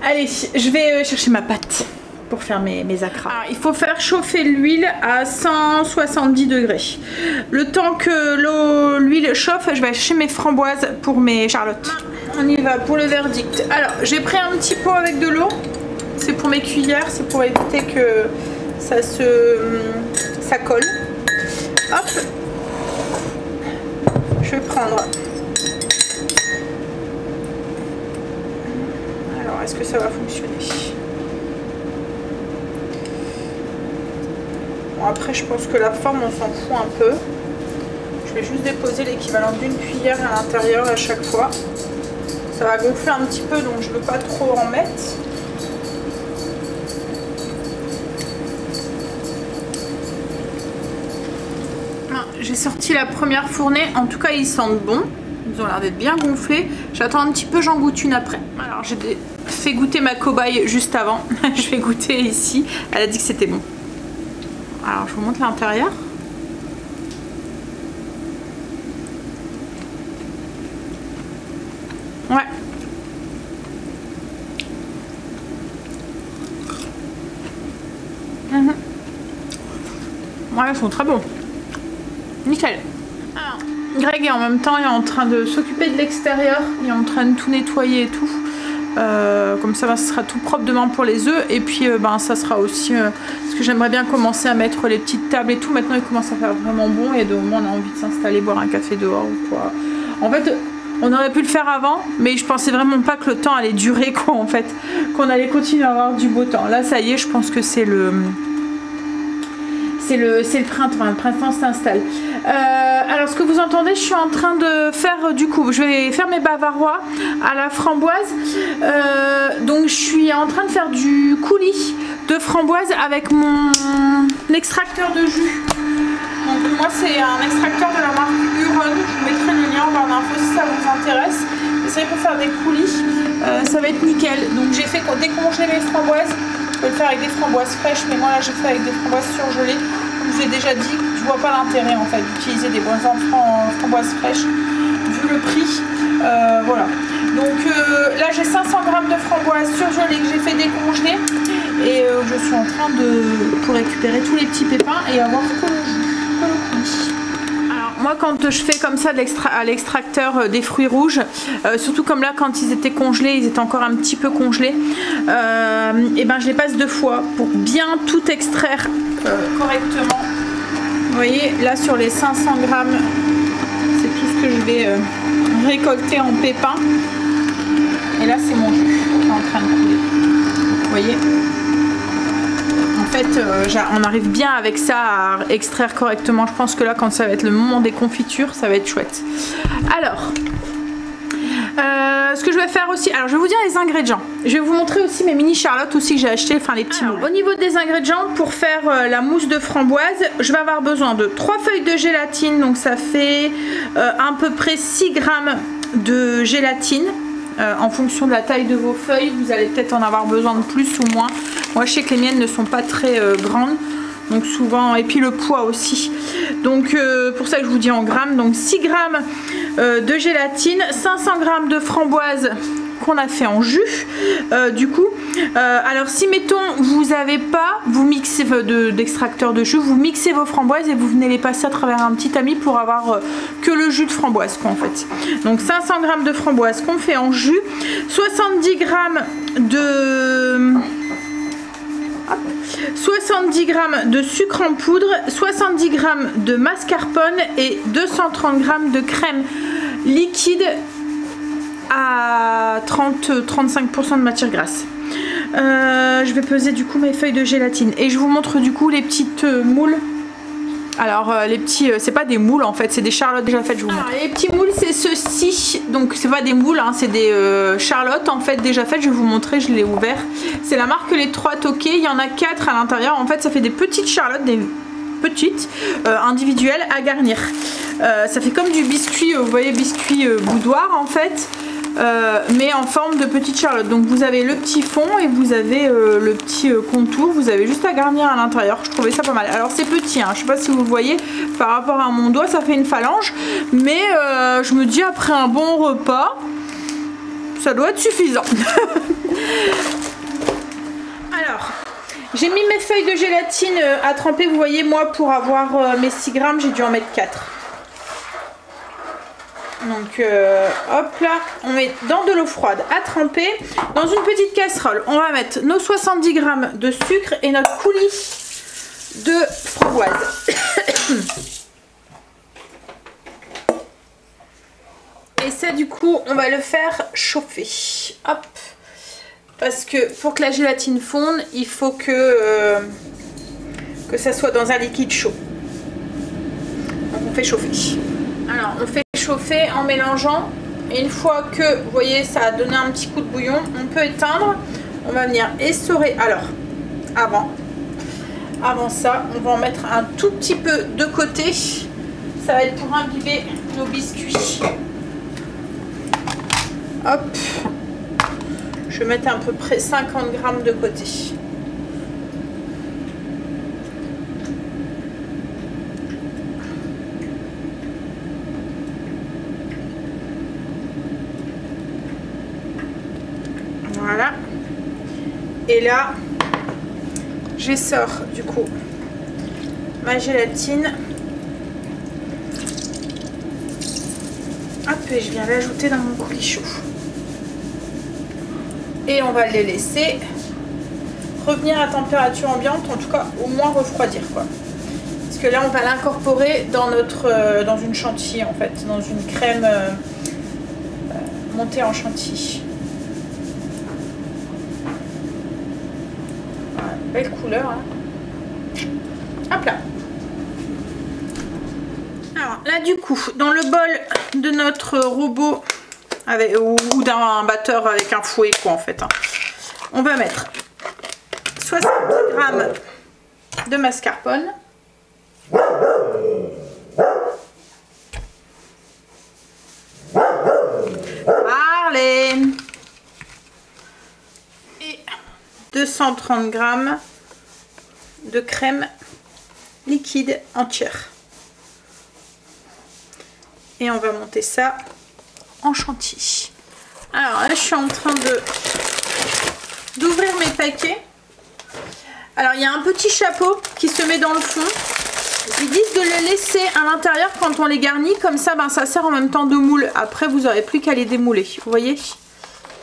Allez, je vais chercher ma pâte pour faire mes acras. Alors, il faut faire chauffer l'huile à 170 degrés. Le temps que l'huile chauffe, je vais chercher mes framboises pour mes charlottes. On y va pour le verdict. Alors, j'ai pris un petit pot avec de l'eau. C'est pour mes cuillères, c'est pour éviter que ça colle. Hop. Je vais prendre. Alors, est-ce que ça va fonctionner? Bon, après, je pense que la forme, on s'en fout un peu. Je vais juste déposer l'équivalent d'une cuillère à l'intérieur à chaque fois. Ça va gonfler un petit peu, donc je ne veux pas trop en mettre. J'ai sorti la première fournée. En tout cas, ils sentent bon. Ils ont l'air d'être bien gonflés. J'attends un petit peu, j'en goûte une après. Alors, j'ai fait goûter ma cobaye juste avant. Je vais goûter ici. Elle a dit que c'était bon. Alors, je vous montre l'intérieur. Ouais. Ouais, ils sont très bons. Nickel. Alors, Greg est en même temps, il est en train de s'occuper de l'extérieur. Il est en train de tout nettoyer et tout. Comme ça, ce sera tout propre demain pour les œufs. Et puis, ça sera aussi... parce que j'aimerais bien commencer à mettre les petites tables et tout. Maintenant, il commence à faire vraiment bon. Et au moins, on a envie de s'installer, boire un café dehors ou quoi. En fait... On aurait pu le faire avant, mais je pensais vraiment pas que le temps allait durer, quoi, en fait. Qu'on allait continuer à avoir du beau temps. Là, ça y est, je pense que c'est le printemps. Le printemps s'installe. Alors, ce que vous entendez, je suis en train de faire, du coup, je vais faire mes bavarois à la framboise. Donc, je suis en train de faire du coulis de framboise avec mon extracteur de jus. Donc moi c'est un extracteur de la marque Huron, je vous mettrai le lien en barre d'infos si ça vous intéresse. C'est pour faire des coulis, ça va être nickel. Donc j'ai fait décongeler mes framboises. Je peux le faire avec des framboises fraîches, mais moi là j'ai fait avec des framboises surgelées. Comme je vous ai déjà dit, je vois pas l'intérêt en fait d'utiliser des bonnes framboises fraîches vu le prix. Voilà. Donc là j'ai 500 g de framboises surgelées que j'ai fait décongeler et je suis en train pour récupérer tous les petits pépins et avoir que le coulis. Moi quand je fais comme ça à l'extracteur des fruits rouges, surtout comme là quand ils étaient congelés, ils étaient encore un petit peu congelés, et ben je les passe 2 fois pour bien tout extraire correctement. Vous voyez là sur les 500 grammes, c'est tout ce que je vais récolter en pépins. Et là c'est mon jus qui est en train de couler. Vous voyez, en fait on arrive bien avec ça à extraire correctement. Je pense que là quand ça va être le moment des confitures, ça va être chouette. Alors ce que je vais faire aussi, alors je vais vous dire les ingrédients. Je vais vous montrer aussi mes mini charlottes aussi que j'ai acheté, enfin les petits moules. Au niveau des ingrédients, pour faire la mousse de framboise, je vais avoir besoin de 3 feuilles de gélatine, donc ça fait à peu près 6 grammes de gélatine. En fonction de la taille de vos feuilles, vous allez peut-être en avoir besoin de plus ou moins. Moi je sais que les miennes ne sont pas très grandes, donc souvent, et puis le poids aussi. Donc pour ça que je vous dis en grammes, donc 6 grammes de gélatine, 500 grammes de framboise qu'on a fait en jus. Du coup, alors si mettons vous n'avez pas, vous mixez d'extracteur de jus, vous mixez vos framboises et vous venez les passer à travers un petit tamis pour avoir que le jus de framboise quoi en fait. Donc 500 grammes de framboise qu'on fait en jus, 70 grammes de 70 grammes de sucre en poudre, 70 grammes de mascarpone et 230 grammes de crème liquide à 30-35% de matière grasse. Je vais peser du coup mes feuilles de gélatine et je vous montre du coup les petites moules. Alors les petits, c'est pas des moules en fait, c'est des charlottes déjà faites. Je vous montre. Les petits moules c'est ceux-ci, donc c'est pas des moules, hein, c'est des charlottes en fait déjà faites. Je vais vous montrer, je l'ai ouvert. C'est la marque Les 3 Toqués, il y en a 4 à l'intérieur. En fait ça fait des petites charlottes, des petites individuelles à garnir. Ça fait comme du biscuit, vous voyez, biscuit boudoir en fait. Mais en forme de petite charlotte. Donc vous avez le petit fond et vous avez le petit contour. Vous avez juste à garnir à l'intérieur. Je trouvais ça pas mal. Alors c'est petit, hein. Je sais pas si vous voyez par rapport à mon doigt, ça fait une phalange. Mais je me dis après un bon repas, ça doit être suffisant. Alors, j'ai mis mes feuilles de gélatine à tremper. Vous voyez, moi pour avoir mes 6 grammes, j'ai dû en mettre 4. Donc hop là, on met dans de l'eau froide à tremper. Dans une petite casserole, on va mettre nos 70 grammes de sucre et notre coulis de framboise. Et ça du coup, on va le faire chauffer. Hop. Parce que pour que la gélatine fonde, il faut que ça soit dans un liquide chaud. Donc on fait chauffer. Alors on fait chauffer en mélangeant et une fois que vous voyez ça a donné un petit coup de bouillon, on peut éteindre. On va venir essorer. Alors avant ça on va en mettre un tout petit peu de côté, ça va être pour imbiber nos biscuits. Hop, je vais mettre à peu près 50 grammes de côté. Voilà. Et là, j'essore du coup ma gélatine. Hop, et je viens l'ajouter dans mon coulis chaud. Et on va les laisser revenir à température ambiante, en tout cas au moins refroidir quoi. Parce que là on va l'incorporer dans dans une chantilly en fait, dans une crème montée en chantilly. Belle couleur hein. Hop là. Alors là du coup dans le bol de notre robot avec, ou d'un batteur avec un fouet quoi en fait hein, on va mettre 70 grammes de mascarpone, 230 g de crème liquide entière. Et on va monter ça en chantilly. Alors là, je suis en train d'ouvrir mes paquets. Alors il y a un petit chapeau qui se met dans le fond. Ils disent de le laisser à l'intérieur quand on les garnit, comme ça ben, ça sert en même temps de moule. Après vous n'aurez plus qu'à les démouler, vous voyez.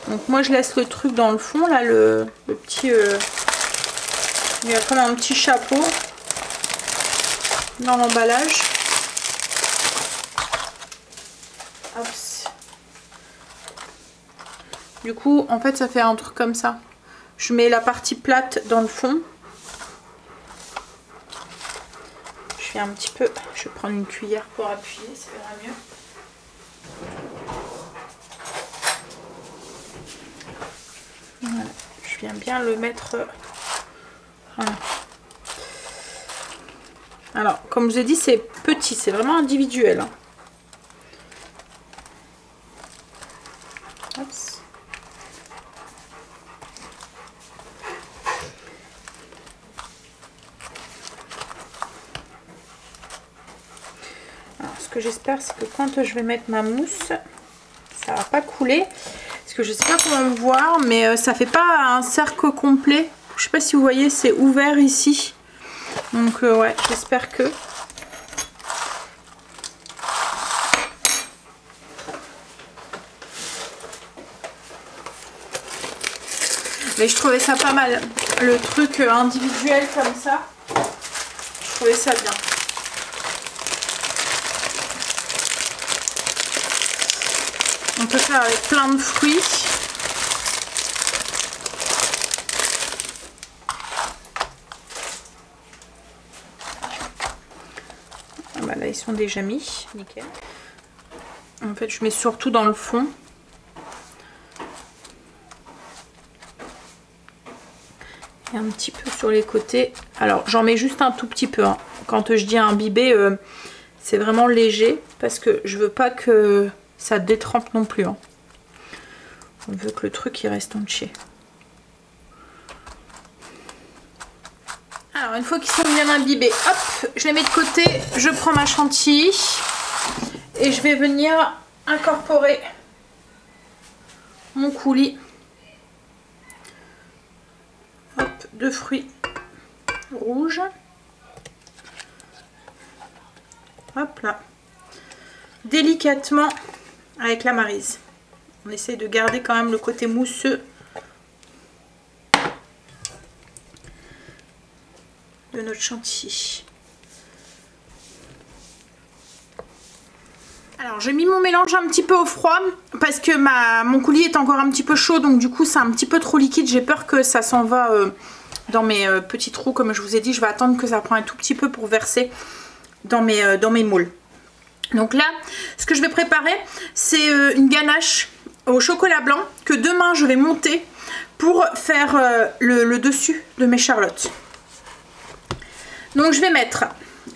Donc moi je laisse le truc dans le fond, là le petit... il y a comme un petit chapeau dans l'emballage. Du coup en fait ça fait un truc comme ça. Je mets la partie plate dans le fond. Je fais un petit peu, je vais prendre une cuillère pour appuyer, ça ira mieux. Voilà, je viens bien le mettre. Voilà. Alors, comme je vous ai dit, c'est petit, c'est vraiment individuel. Hein. Oups. Ce que j'espère, c'est que quand je vais mettre ma mousse, ça va pas couler. Parce que je sais pas comment me voir, mais ça fait pas un cercle complet. Je sais pas si vous voyez, c'est ouvert ici. Donc ouais, j'espère que... Mais je trouvais ça pas mal. Le truc individuel comme ça, je trouvais ça bien. On peut faire avec plein de fruits. Ah bah là ils sont déjà mis, nickel. En fait je mets surtout dans le fond. Et un petit peu sur les côtés. Alors j'en mets juste un tout petit peu. Hein. Quand je dis imbiber, c'est vraiment léger parce que je veux pas que ça détrempe non plus. Hein. On veut que le truc il reste entier. Alors une fois qu'ils sont bien imbibés, hop, je les mets de côté. Je prends ma chantilly et je vais venir incorporer mon coulis. Hop, de fruits rouges. Hop là. Délicatement avec la maryse. On essaye de garder quand même le côté mousseux de notre chantilly. Alors j'ai mis mon mélange un petit peu au froid parce que mon coulis est encore un petit peu chaud, donc du coup c'est un petit peu trop liquide. J'ai peur que ça s'en va dans mes petits trous. Comme je vous ai dit, je vais attendre que ça prenne un tout petit peu pour verser dans mes moules. Donc là, ce que je vais préparer, c'est une ganache au chocolat blanc que demain je vais monter pour faire le dessus de mes charlottes. Donc je vais mettre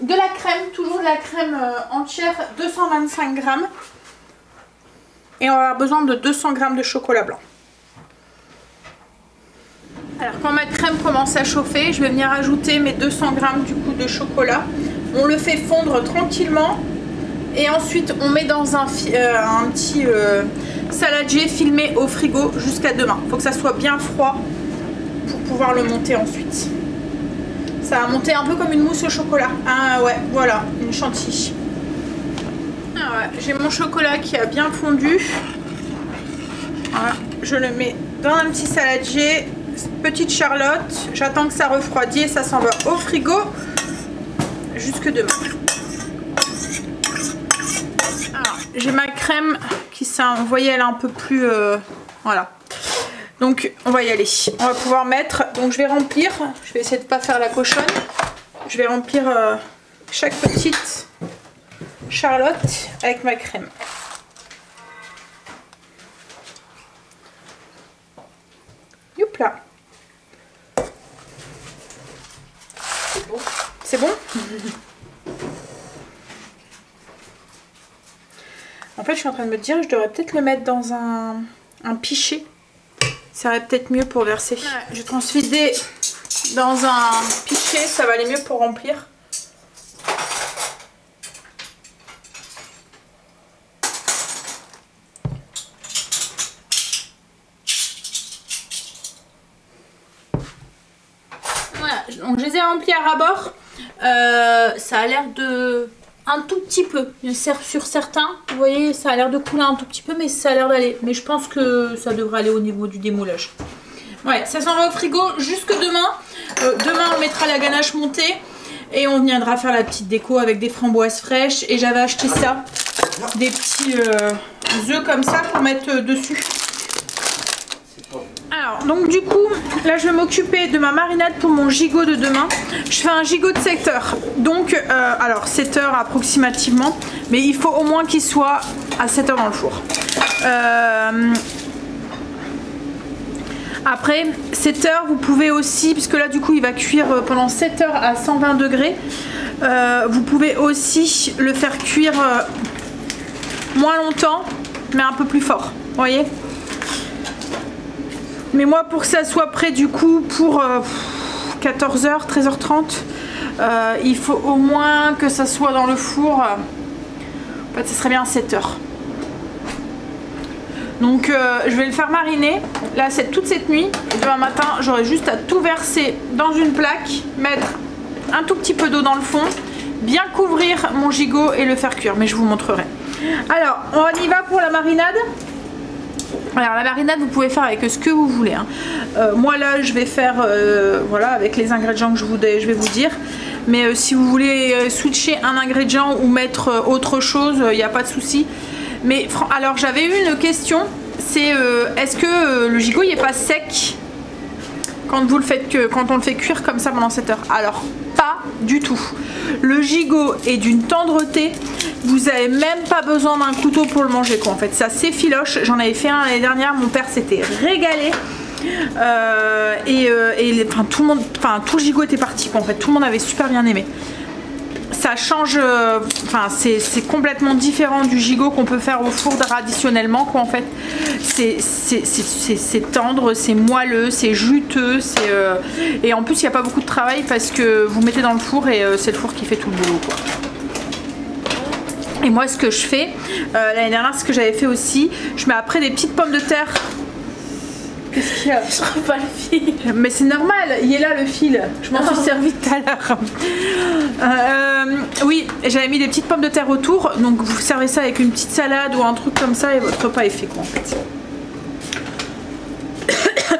de la crème, toujours de la crème entière, 225 g. Et on va avoir besoin de 200 g de chocolat blanc. Alors quand ma crème commence à chauffer, je vais venir ajouter mes 200 g du coup de chocolat. On le fait fondre tranquillement. Et ensuite on met dans un petit saladier filmé au frigo jusqu'à demain. Il faut que ça soit bien froid pour pouvoir le monter ensuite. Ça va monter un peu comme une mousse au chocolat. Ah ouais, voilà, une chantilly. Ah ouais, j'ai mon chocolat qui a bien fondu. Voilà, je le mets dans un petit saladier. Petite charlotte. J'attends que ça refroidisse et ça s'en va au frigo jusque demain. J'ai ma crème qui vous voyez elle est un peu plus voilà, donc on va y aller, on va pouvoir mettre, donc je vais remplir, je vais essayer de pas faire la cochonne, je vais remplir chaque petite charlotte avec ma crème. Youp là, c'est bon, c'est bon. En fait, je suis en train de me dire, je devrais peut-être le mettre dans un pichet Ça irait peut-être mieux pour verser. Je vais transvider dans un pichet, ça va aller mieux pour remplir. Voilà, donc je les ai remplis à ras-bord. Ça a l'air de... un tout petit peu, sur certains, vous voyez, ça a l'air de couler un tout petit peu, mais ça a l'air d'aller. Mais je pense que ça devrait aller au niveau du démoulage. Ouais, ça s'en va au frigo jusque demain. Demain, on mettra la ganache montée et on viendra faire la petite déco avec des framboises fraîches. Et j'avais acheté ça, des petits œufs comme ça pour mettre dessus. Alors, donc du coup, là je vais m'occuper de ma marinade pour mon gigot de demain. Je fais un gigot de 7 heures. Donc, alors 7 heures approximativement. Mais il faut au moins qu'il soit à 7 heures dans le four. Après, 7 heures, vous pouvez aussi, puisque là du coup il va cuire pendant 7 heures à 120 degrés. Vous pouvez aussi le faire cuire moins longtemps, mais un peu plus fort. Vous voyez ? Mais moi, pour que ça soit prêt du coup pour 14h, 13h30, il faut au moins que ça soit dans le four. En fait, ça serait bien 7h. Donc je vais le faire mariner là toute cette nuit. Et demain matin, j'aurai juste à tout verser dans une plaque, mettre un tout petit peu d'eau dans le fond, bien couvrir mon gigot et le faire cuire. Mais je vous montrerai. Alors, on y va pour la marinade. Alors la marinade vous pouvez faire avec ce que vous voulez hein. Moi là je vais faire voilà avec les ingrédients que je vais vous dire. Mais si vous voulez switcher un ingrédient ou mettre autre chose, il n'y a pas de souci. Mais alors j'avais eu une question, c'est est-ce que le gigot il n'est pas sec quand on le fait cuire comme ça pendant 7 heures? Alors pas du tout. Le gigot est d'une tendreté, vous avez même pas besoin d'un couteau pour le manger quoi. En fait ça s'effiloche, j'en avais fait un l'année dernière, mon père s'était régalé. Tout le gigot était parti quoi. En fait tout le monde avait super bien aimé. Ça change, c'est complètement différent du gigot qu'on peut faire au four traditionnellement quoi. En fait c'est tendre, c'est moelleux, c'est juteux, et en plus il n'y a pas beaucoup de travail parce que vous mettez dans le four et c'est le four qui fait tout le boulot quoi. Et moi ce que je fais, l'année dernière ce que j'avais fait aussi, je mets après des petites pommes de terre. Qu'est-ce qu'il y a? Je trouve pas le fil. Mais c'est normal, il est là le fil. Je m'en suis servi tout à l'heure. Oui, j'avais mis des petites pommes de terre autour. Donc vous servez ça avec une petite salade ou un truc comme ça et votre repas est fait quoi en fait.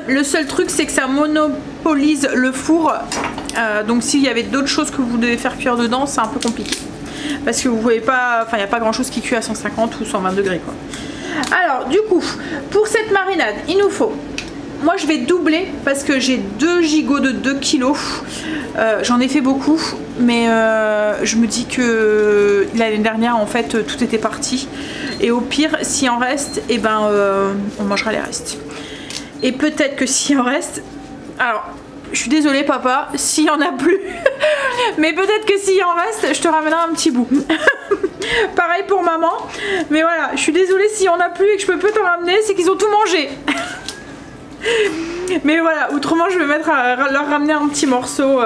Le seul truc c'est que ça monopolise le four. Donc s'il y avait d'autres choses que vous devez faire cuire dedans, c'est un peu compliqué. Parce que vous pouvez pas, enfin il n'y a pas grand chose qui cuit à 150 ou 120 degrés quoi. Alors du coup, pour cette marinade, il nous faut... Moi je vais doubler parce que j'ai 2 gigots de 2 kilos. J'en ai fait beaucoup, mais je me dis que l'année dernière en fait tout était parti. Et au pire, s'il en reste, et ben on mangera les restes. Et peut-être que s'il en reste... Alors, je suis désolée papa, s'il n'y en a plus. Mais peut-être que s'il en reste, je te ramènerai un petit bout. Pareil pour maman. Mais voilà, je suis désolée s'il n'y en a plus et que je peux te ramener, c'est qu'ils ont tout mangé. Mais voilà, autrement je vais mettre leur ramener un petit morceau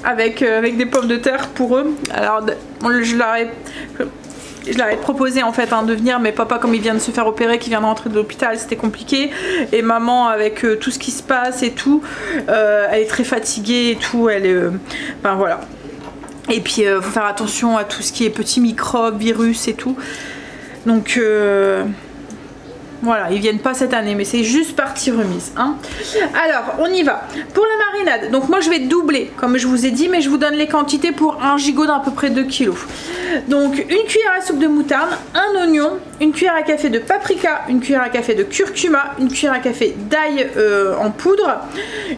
avec des pommes de terre pour eux. Alors je leur ai proposé en fait de venir, mais papa comme il vient de se faire opérer, qu'il vient de rentrer de l'hôpital, c'était compliqué. Et maman avec tout ce qui se passe et tout, elle est très fatiguée et tout, elle est... Enfin voilà. Et puis faut faire attention à tout ce qui est petits microbes, virus et tout. Donc... Voilà, ils viennent pas cette année, mais c'est juste partie remise. Hein. Alors, on y va. Pour la marinade, donc moi je vais doubler, comme je vous ai dit, mais je vous donne les quantités pour un gigot d'à peu près 2 kg. Donc, une cuillère à soupe de moutarde, un oignon, une cuillère à café de paprika, une cuillère à café de curcuma, une cuillère à café d'ail en poudre,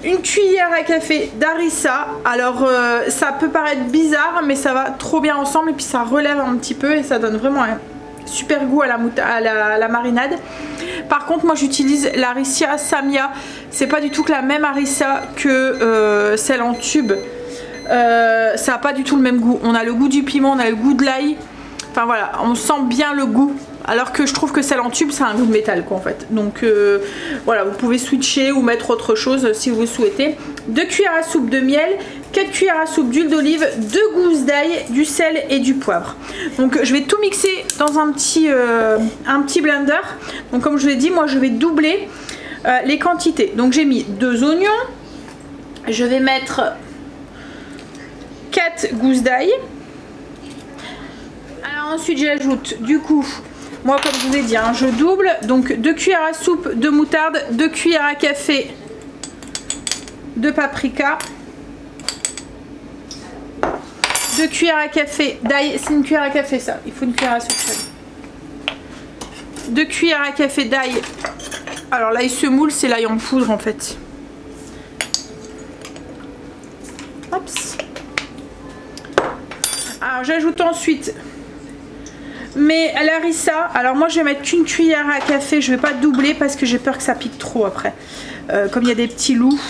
une cuillère à café d'harissa. Alors, ça peut paraître bizarre, mais ça va trop bien ensemble et puis ça relève un petit peu et ça donne vraiment un super goût à la marinade. Par contre moi j'utilise la harissa Samia, c'est pas du tout que la même harissa que celle en tube. Ça n'a pas du tout le même goût, on a le goût du piment, on a le goût de l'ail, enfin voilà, on sent bien le goût Alors que je trouve que celle en tube ça a un goût de métal quoi en fait. Donc voilà, vous pouvez switcher ou mettre autre chose si vous souhaitez. 2 cuillères à soupe de miel, 4 cuillères à soupe d'huile d'olive, 2 gousses d'ail, du sel et du poivre. Donc je vais tout mixer dans un petit blender. Donc comme je vous l'ai dit, moi je vais doubler les quantités. Donc j'ai mis 2 oignons, je vais mettre 4 gousses d'ail. Alors ensuite j'ajoute du coup, moi comme je vous ai dit, hein, je double, donc 2 cuillères à soupe de moutarde, 2 cuillères à café de paprika, 2 cuillères à café d'ail, c'est une cuillère à café ça, il faut une cuillère à soupe. 2 cuillères à café d'ail, alors l'ail semoule c'est l'ail en poudre en fait. Oups. Alors j'ajoute ensuite mais larissa, alors moi je vais mettre qu'une cuillère à café, je vais pas doubler parce que j'ai peur que ça pique trop après. Comme il y a des petits loups.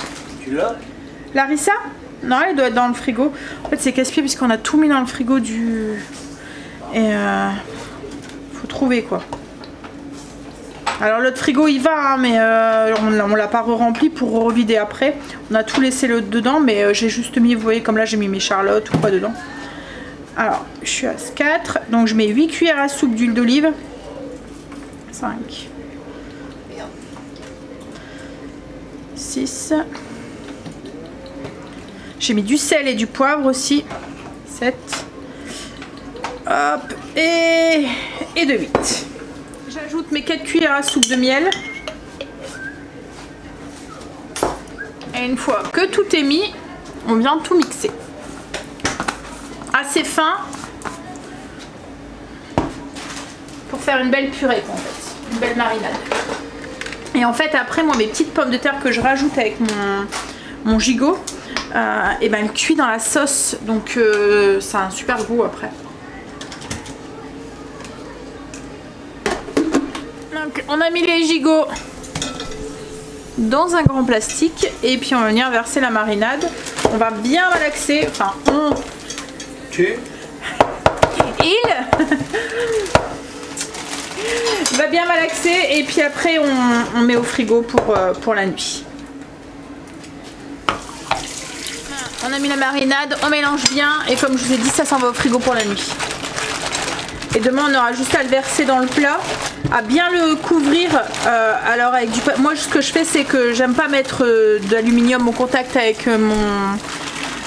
Tu l'as? Larissa? Non, elle doit être dans le frigo. En fait c'est casse-pied puisqu'on a tout mis dans le frigo du... Et faut trouver quoi. Alors l'autre frigo il va hein, mais on l'a pas rempli pour revider après. On a tout laissé dedans mais j'ai juste mis, vous voyez comme là j'ai mis mes charlottes ou quoi dedans. Alors, je suis à 4, donc je mets 8 cuillères à soupe d'huile d'olive. 5. 6. J'ai mis du sel et du poivre aussi. 7. Hop, et de 8. J'ajoute mes 4 cuillères à soupe de miel. Et une fois que tout est mis, on vient tout mixer. Assez fin pour faire une belle purée quoi, en fait, une belle marinade. Et en fait après moi mes petites pommes de terre que je rajoute avec mon gigot et ben elles cuisent dans la sauce donc ça a un super goût après. Donc on a mis les gigots dans un grand plastique et puis on va venir verser la marinade. On va bien malaxer, enfin il va bien malaxer et puis après on met au frigo pour la nuit. On a mis la marinade, on mélange bien et comme je vous ai dit ça s'en va au frigo pour la nuit. Et demain on aura juste à le verser dans le plat, à bien le couvrir. Alors avec du moi ce que je fais c'est que j'aime pas mettre d'aluminium au contact avec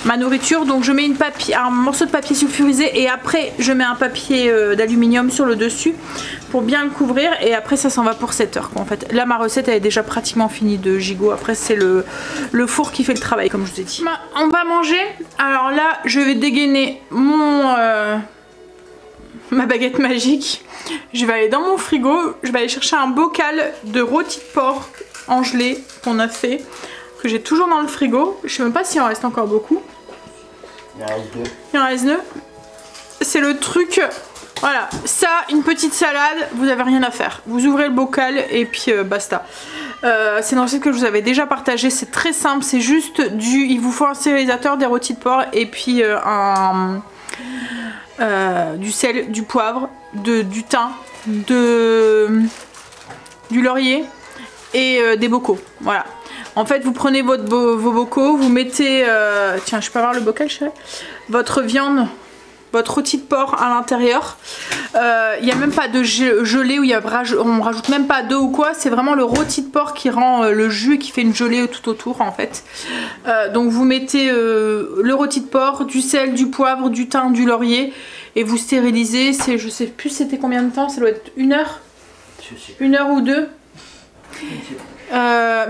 ma nourriture, donc je mets un morceau de papier sulfurisé et après je mets un papier d'aluminium sur le dessus pour bien le couvrir et après ça s'en va pour 7 heures quoi, en fait. Là ma recette elle est déjà pratiquement finie de gigot, après c'est le four qui fait le travail comme je vous ai dit. On va manger, alors là je vais dégainer ma baguette magique, je vais aller dans mon frigo, je vais aller chercher un bocal de rôti de porc en gelée qu'on a fait, que j'ai toujours dans le frigo. Je sais même pas s'il en reste encore beaucoup. Il en reste 2. Il en reste 2. C'est le truc. Voilà, ça, une petite salade, vous avez rien à faire. Vous ouvrez le bocal et puis basta. C'est une recette que je vous avais déjà partagée. C'est très simple, c'est juste il vous faut un stérilisateur, des rôtis de porc et puis du sel, du poivre, du thym, du laurier et des bocaux. Voilà. En fait vous prenez vos bocaux, vous mettez, tiens je peux avoir le bocal chérie, votre viande, votre rôti de porc à l'intérieur. Il n'y a même pas de gelée, on rajoute même pas d'eau ou quoi, c'est vraiment le rôti de porc qui rend le jus et qui fait une gelée tout autour en fait. Donc vous mettez le rôti de porc, du sel, du poivre, du thym, du laurier et vous stérilisez. Je sais plus c'était combien de temps, ça doit être 1 heure, 1 heure ou 2.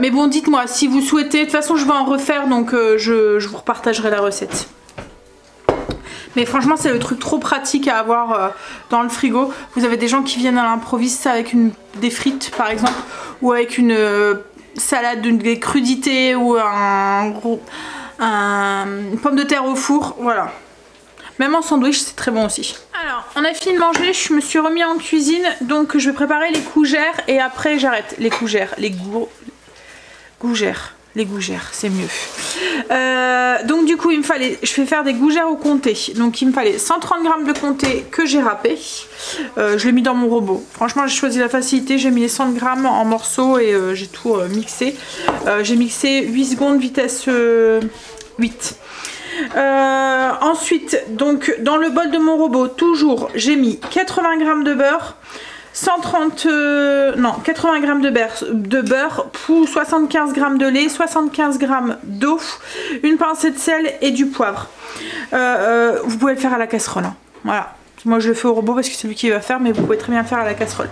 Mais bon dites-moi si vous souhaitez, de toute façon je vais en refaire donc je vous repartagerai la recette. Mais franchement c'est le truc trop pratique à avoir dans le frigo. Vous avez des gens qui viennent à l'improviste avec des frites par exemple, ou avec une salade, des crudités ou une pomme de terre au four, voilà. Même en sandwich c'est très bon aussi. Alors on a fini de manger, je me suis remis en cuisine, donc je vais préparer les gougères et après j'arrête. Les gougères, gougères. les gougères, c'est mieux. Donc du coup, je vais faire des gougères au comté. Donc il me fallait 130 g de comté que j'ai râpé. Je l'ai mis dans mon robot. Franchement, j'ai choisi la facilité. J'ai mis les 100 g en morceaux et j'ai tout mixé. J'ai mixé 8 secondes vitesse 8. Ensuite, donc dans le bol de mon robot, toujours, j'ai mis 80 g de beurre. 80 g de beurre, pour 75 g de lait, 75 g d'eau, une pincée de sel et du poivre. Vous pouvez le faire à la casserole. Hein. Voilà. Moi je le fais au robot parce que c'est lui qui va faire, mais vous pouvez très bien le faire à la casserole.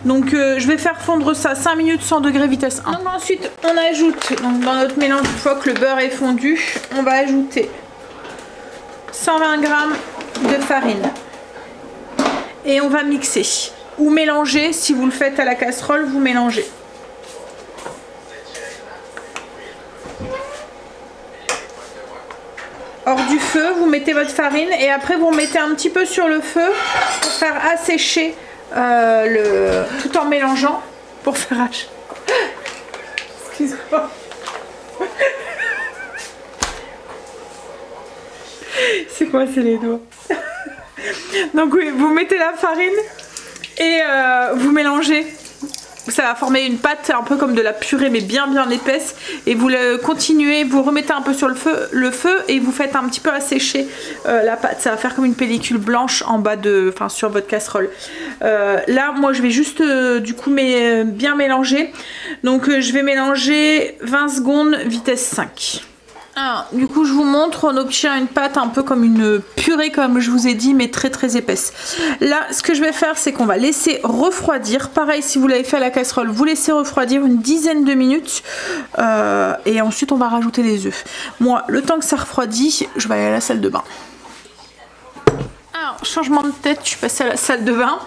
Donc je vais faire fondre ça 5 minutes 100 degrés vitesse 1. Donc, ensuite on ajoute donc, dans notre mélange, une fois que le beurre est fondu, on va ajouter 120 g de farine. Et on va mixer. Ou mélanger, si vous le faites à la casserole, vous mélangez. Hors du feu, vous mettez votre farine et après vous mettez un petit peu sur le feu pour faire assécher tout en mélangeant pour faire Excuse-moi. C'est quoi, c'est les doigts. Donc oui, vous mettez la farine et vous mélangez. Ça va former une pâte un peu comme de la purée mais bien épaisse. Et vous le continuez, vous remettez un peu sur le feu et vous faites un petit peu assécher la pâte. Ça va faire comme une pellicule blanche en bas sur votre casserole. Là moi je vais juste du coup bien mélanger. Donc je vais mélanger 20 secondes vitesse 5. Alors, du coup je vous montre, on obtient une pâte un peu comme une purée comme je vous ai dit, mais très épaisse. Là ce que je vais faire, c'est qu'on va laisser refroidir. Pareil, si vous l'avez fait à la casserole, vous laissez refroidir une dizaine de minutes et ensuite on va rajouter les œufs. Moi, le temps que ça refroidit, je vais aller à la salle de bain. Alors, changement de tête, je suis passée à la salle de bain.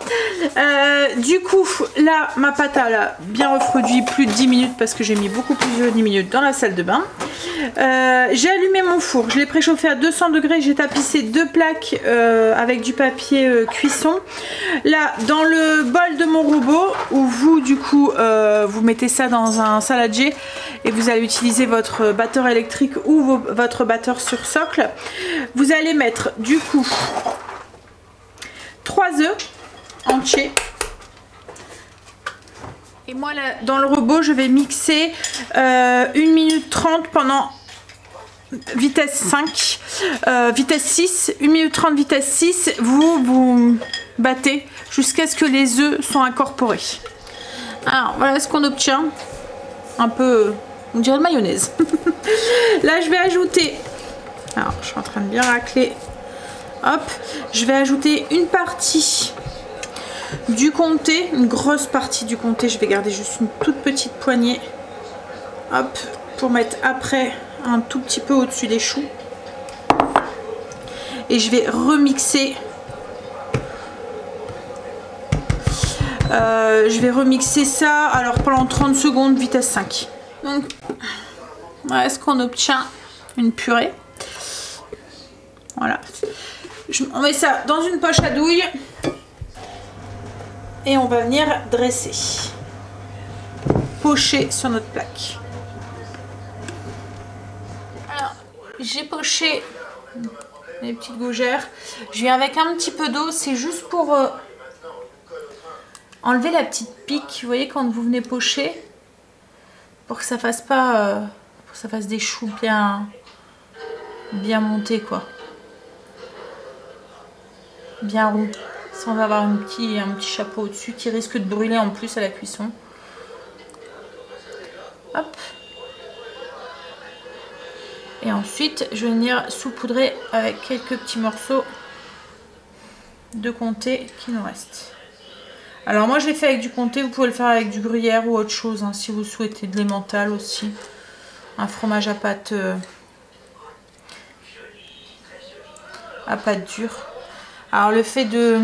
Du coup, là, ma pâte a bien refroidi plus de 10 minutes parce que j'ai mis beaucoup plus de 10 minutes dans la salle de bain. J'ai allumé mon four, je l'ai préchauffé à 200 degrés, j'ai tapissé 2 plaques avec du papier cuisson. Là, dans le bol de mon robot, où vous, du coup, vous mettez ça dans un saladier et vous allez utiliser votre batteur électrique ou votre batteur sur socle. Vous allez mettre, du coup, 3 œufs entiers. Et moi là, dans le robot je vais mixer 1 minute 30 pendant vitesse 5, vitesse 6, 1 minute 30 vitesse 6, vous battez jusqu'à ce que les œufs soient incorporés. Alors voilà ce qu'on obtient, un peu, on dirait de mayonnaise. Là je vais ajouter, alors je suis en train de bien racler. Hop, je vais ajouter une partie du comté, une grosse partie du comté. Je vais garder juste une toute petite poignée. Hop, pour mettre après un tout petit peu au-dessus des choux. Et je vais remixer. Je vais remixer ça alors pendant 30 secondes, vitesse 5. Donc, voilà ce qu'on obtient, une purée. Voilà. On met ça dans une poche à douille et on va venir dresser, pocher sur notre plaque. Alors j'ai poché les petites gougères, je viens avec un petit peu d'eau, c'est juste pour enlever la petite pique, vous voyez, quand vous venez pocher, pour que ça fasse pas pour que ça fasse des choux bien montés quoi. Bien rond. Ça, on va avoir un petit chapeau au-dessus qui risque de brûler en plus à la cuisson. Hop. Et ensuite, je vais venir saupoudrer avec quelques petits morceaux de comté qui nous restent. Alors moi, je l'ai fait avec du comté. Vous pouvez le faire avec du gruyère ou autre chose, hein, si vous souhaitez, de l'emmental aussi. Un fromage à pâte dure. Alors le fait de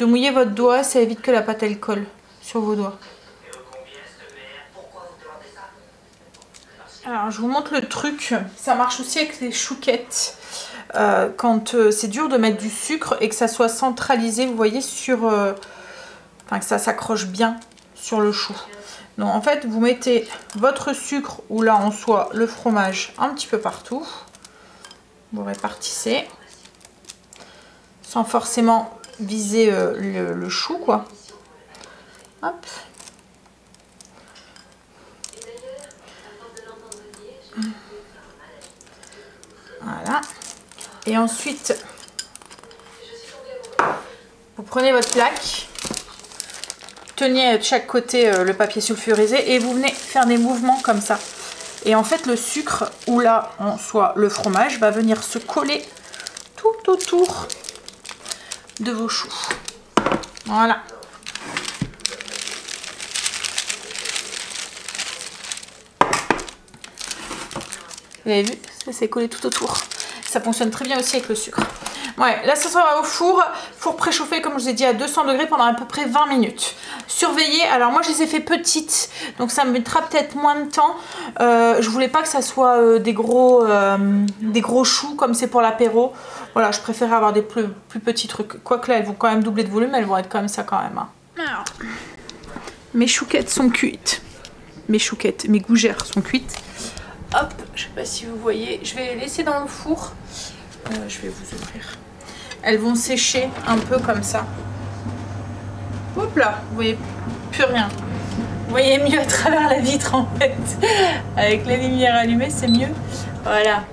mouiller votre doigt, ça évite que la pâte elle colle sur vos doigts. Alors je vous montre le truc, ça marche aussi avec les chouquettes. Quand c'est dur de mettre du sucre et que ça soit centralisé, vous voyez, sur... enfin que ça s'accroche bien sur le chou. Donc en fait, vous mettez votre sucre ou là en soit le fromage un petit peu partout. Vous répartissez. Sans forcément viser le chou, quoi. Hop. Voilà. Et ensuite, vous prenez votre plaque. Tenez de chaque côté le papier sulfurisé et vous venez faire des mouvements comme ça. Et en fait, le sucre ou là, en soit le fromage, va venir se coller tout autour de vos choux. Voilà. Vous avez vu? Ça s'est collé tout autour. Ça fonctionne très bien aussi avec le sucre. Ouais, là ça sera au four. Four préchauffé, comme je vous ai dit, à 200 degrés pendant à peu près 20 minutes. Surveillez. Alors moi je les ai fait petites, donc ça me mettra peut-être moins de temps. Je voulais pas que ça soit des gros choux comme c'est pour l'apéro. Voilà, je préférais avoir des plus petits trucs. Quoique là, elles vont quand même doubler de volume, elles vont être quand même ça quand même. Hein. Alors, mes chouquettes sont cuites. Mes chouquettes, mes gougères sont cuites. Hop, je sais pas si vous voyez, je vais les laisser dans le four. Je vais vous ouvrir. Elles vont sécher un peu comme ça. Hop là, vous voyez plus rien. Vous voyez mieux à travers la vitre en fait. Avec la lumière allumée, c'est mieux. Voilà.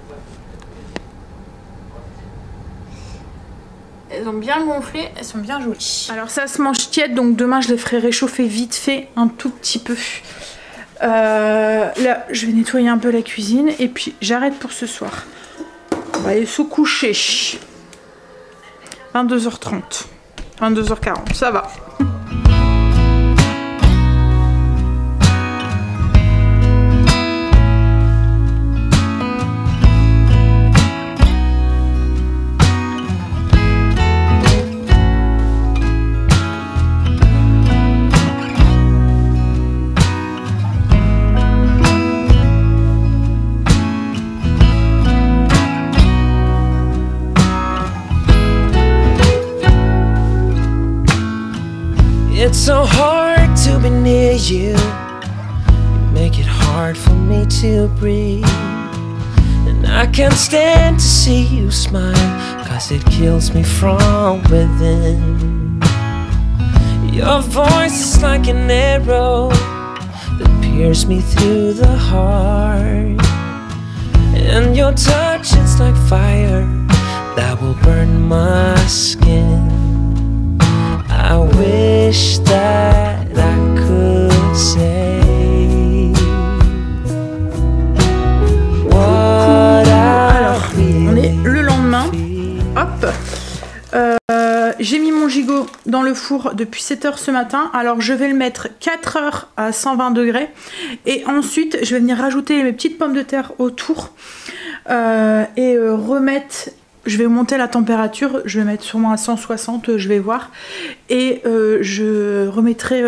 Elles ont bien gonflé, elles sont bien jolies. Alors ça se mange tiède, donc demain je les ferai réchauffer vite fait un tout petit peu. Là, je vais nettoyer un peu la cuisine et puis j'arrête pour ce soir. On va aller se coucher. 22h30, 22h40, ça va. It's so hard to be near you. You make it hard for me to breathe. And I can't stand to see you smile, 'cause it kills me from within. Your voice is like an arrow that pierces me through the heart. And your touch is like fire that will burn my skin. I wish that I could say what Alors, on est le lendemain. Hop. J'ai mis mon gigot dans le four depuis 7 h ce matin. Alors je vais le mettre 4 heures à 120 degrés. Et ensuite je vais venir rajouter mes petites pommes de terre autour. Remettre... Je vais monter la température, je vais mettre sûrement à 160, je vais voir. Et je remettrai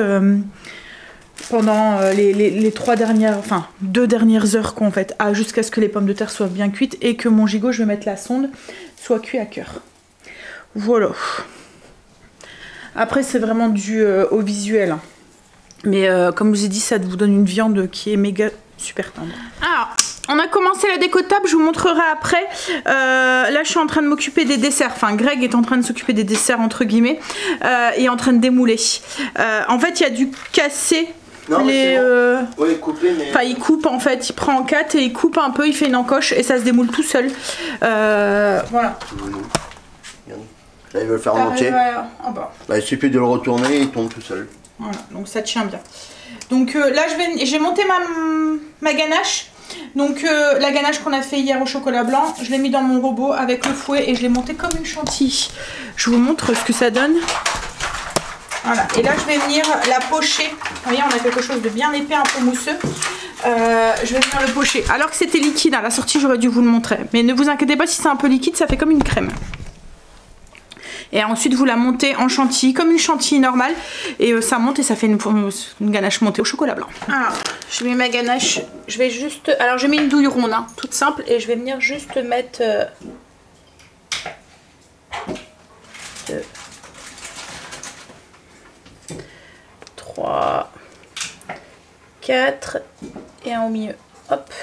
pendant les 3 dernières, enfin 2 dernières heures qu'on fait, jusqu'à ce que les pommes de terre soient bien cuites et que mon gigot, je vais mettre la sonde, soit cuit à cœur. Voilà. Après c'est vraiment dû au visuel. Mais comme je vous ai dit, ça vous donne une viande qui est méga super tendre. Alors, on a commencé la déco de table, je vous montrerai après. Là, je suis en train de m'occuper des desserts. Enfin, Greg est en train de s'occuper des desserts, entre guillemets. Et est en train de démouler. En fait, il y a dû casser les... Bon. Ouais, couper, mais... Enfin, il coupe, en fait. Il prend en 4 et il coupe un peu, il fait une encoche et ça se démoule tout seul. Voilà. Là, il veut le faire en entier. Ah bah. Bah, il suffit de le retourner, il tombe tout seul. Voilà, donc ça tient bien. Donc là, j'ai monté ma ganache. Donc la ganache qu'on a fait hier au chocolat blanc, je l'ai mis dans mon robot avec le fouet et je l'ai monté comme une chantilly. Je vous montre ce que ça donne. Voilà, et là je vais venir la pocher. Vous voyez, on a quelque chose de bien épais, un peu mousseux. Je vais venir le pocher. Alors que c'était liquide, à la sortie j'aurais dû vous le montrer. Mais ne vous inquiétez pas, si c'est un peu liquide, ça fait comme une crème. Et ensuite vous la montez en chantilly, comme une chantilly normale. Et ça monte et ça fait une ganache montée au chocolat blanc. Alors, je mets ma ganache. Je vais juste... Alors, je mets une douille ronde, hein, toute simple. Et je vais venir juste mettre... 2, 3, 4 et un au milieu. Hop.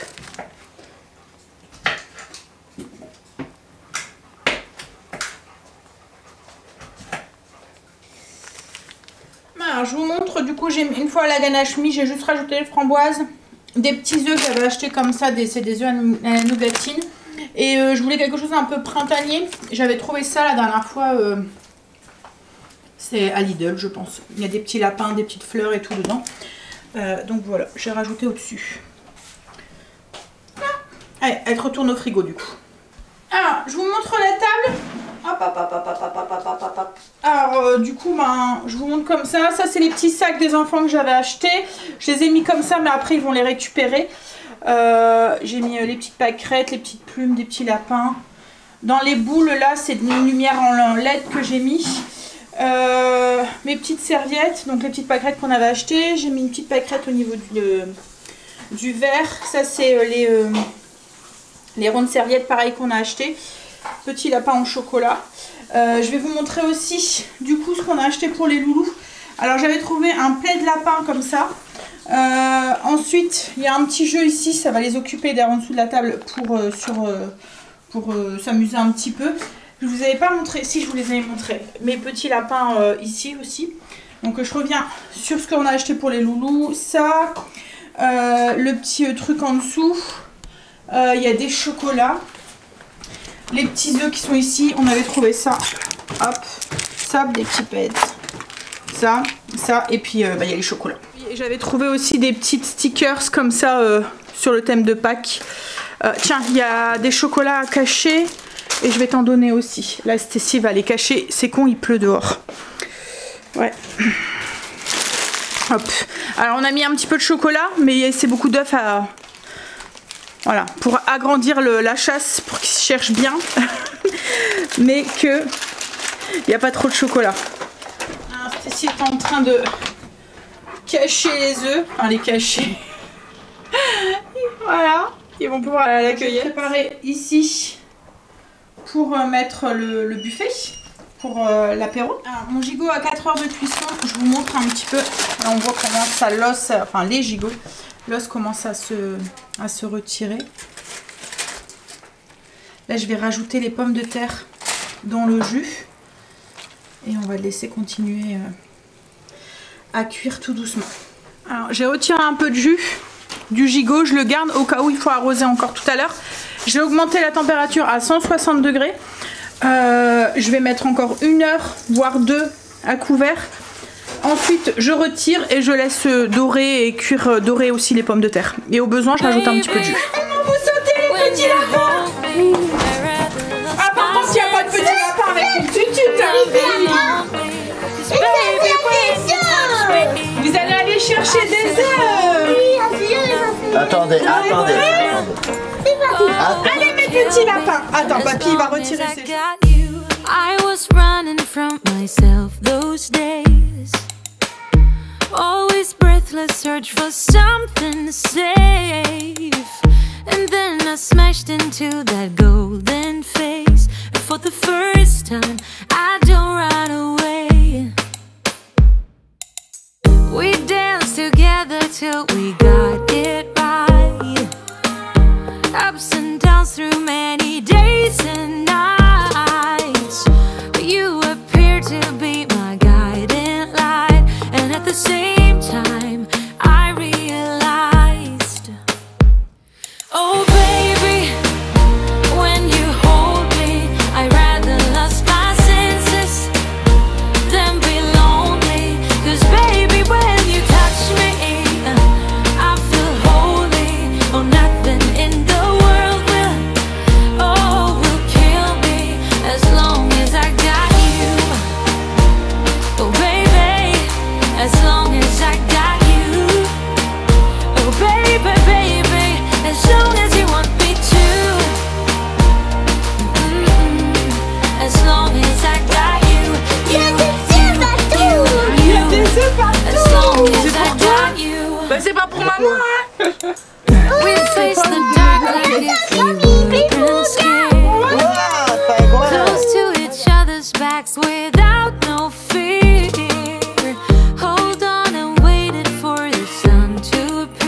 Alors, je vous montre, du coup, une fois la ganache mise, j'ai juste rajouté les framboises, des petits œufs que j'avais acheté comme ça, c'est des œufs à la nougatine. Et je voulais quelque chose un peu printanier. J'avais trouvé ça la dernière fois, c'est à Lidl, je pense. Il y a des petits lapins, des petites fleurs et tout dedans. Donc voilà, j'ai rajouté au-dessus. Allez, elle retourne au frigo du coup. Alors, je vous montre la table. Hop, hop, hop, hop, hop, hop, hop, hop, hop. Alors, du coup, ben, je vous montre comme ça. Ça, c'est les petits sacs des enfants que j'avais achetés. Je les ai mis comme ça, mais après, ils vont les récupérer. J'ai mis les petites pâquerettes, les petites plumes, des petits lapins. Dans les boules, là, c'est une lumière en LED que j'ai mis. Mes petites serviettes, donc les petites pâquerettes qu'on avait achetées. J'ai mis une petite pâquerette au niveau du verre. Ça, c'est les rondes serviettes, pareil, qu'on a acheté. Petit lapin en chocolat. Je vais vous montrer aussi du coup ce qu'on a acheté pour les loulous. Alors j'avais trouvé un plaid lapin comme ça. Ensuite il y a un petit jeu ici, ça va les occuper derrière en dessous de la table pour s'amuser un petit peu. Je vous avais pas montré, si je vous les avais montrés, mes petits lapins ici aussi. Donc je reviens sur ce qu'on a acheté pour les loulous. Ça, le petit truc en dessous, il y a des chocolats. Les petits œufs qui sont ici, on avait trouvé ça. Hop, ça, des petits pets. Ça, et puis il y a les chocolats. J'avais trouvé aussi des petites stickers comme ça sur le thème de Pâques. Tiens, il y a des chocolats à cacher et je vais t'en donner aussi. Là, Stécie va les cacher. C'est con, il pleut dehors. Ouais. Hop. Alors, on a mis un petit peu de chocolat, mais c'est beaucoup d'œufs à... Voilà, pour agrandir la chasse, pour qu'ils se cherchent bien, mais qu'il n'y a pas trop de chocolat. Alors, Stécie est en train de cacher les œufs, enfin les cacher. Voilà, ils vont pouvoir l'accueillir. Préparer ici pour mettre le buffet, pour l'apéro. Mon gigot à 4 heures de cuisson, je vous montre un petit peu. Là, on voit comment ça l'os, enfin les gigots. L'os commence à se retirer. Là, je vais rajouter les pommes de terre dans le jus. Et on va le laisser continuer à cuire tout doucement. Alors, j'ai retiré un peu de jus du gigot. Je le garde au cas où il faut arroser encore tout à l'heure. J'ai augmenté la température à 160 degrés. Je vais mettre encore 1 heure, voire 2 à couvert. Ensuite, je retire et je laisse dorer et cuire dorer aussi les pommes de terre. Et au besoin, je rajoute un petit peu de jus. Comment vous sentez les petits lapins? Ah, par contre, il n'y a pas de petits lapins avec une tutute. Vous allez aller chercher des œufs. Attendez. Allez, mes petits lapins. Attends, papy, il va retirer ses jus. I was running from myself those days. Always breathless, search for something safe. And then I smashed into that golden face. And for the first time, I don't run away. We danced together till we got it right. Ups and downs through many days and nights. You appear to be my guiding light. And at the same time, I realized, oh baby, when you hold me, I rather lost my senses than be lonely. 'Cause baby, when you touch me, I feel holy. Oh, nothing in the world will kill me as long as I got you. Oh baby, as long as I got you. Oh baby, baby, as long as you want me to. As long as I got you. As long as I got you. Bah, c'est pas pour maman, hein. We face the dark like if we weren't scared. Close to each other's backs without no fear. Hold on and waited for the sun to appear.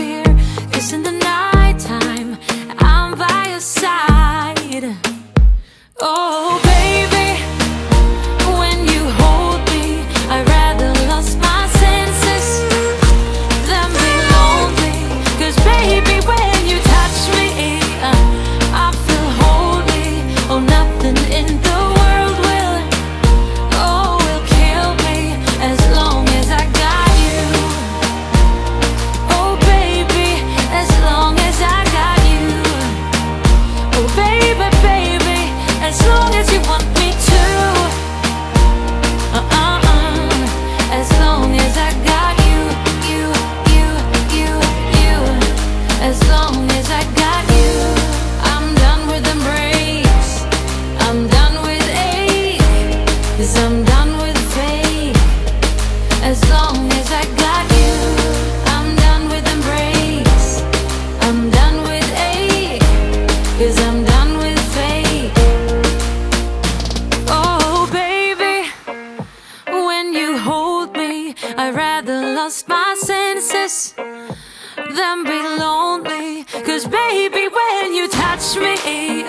'cause baby, when you touch me,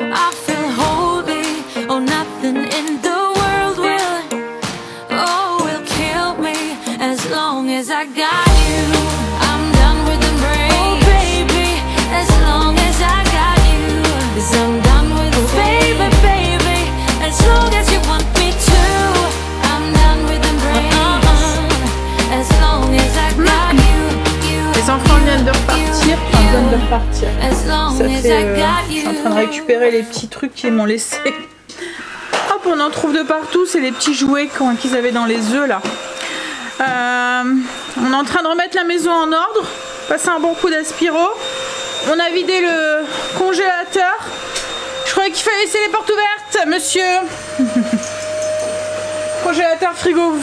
I feel holy. Oh, nothing in the world will kill me as long as I got you. I'm done with embrace. Oh, baby, as long as I got you. 'Cause I'm done with baby, as long as you want me to. I'm done with embrace. As long as I got you. Les enfants viennent de repartir. Enfin, viennent de repartir. As long Ça as fait, I got je suis en you. train de récupérer les petits trucs qu'ils m'ont laissés. Hop, on en trouve de partout. C'est les petits jouets qu'ils avaient dans les œufs là. On est en train de remettre la maison en ordre. Passer un bon coup d'aspiro. On a vidé le congélateur. Je croyais qu'il fallait laisser les portes ouvertes, monsieur. Congélateur, frigo,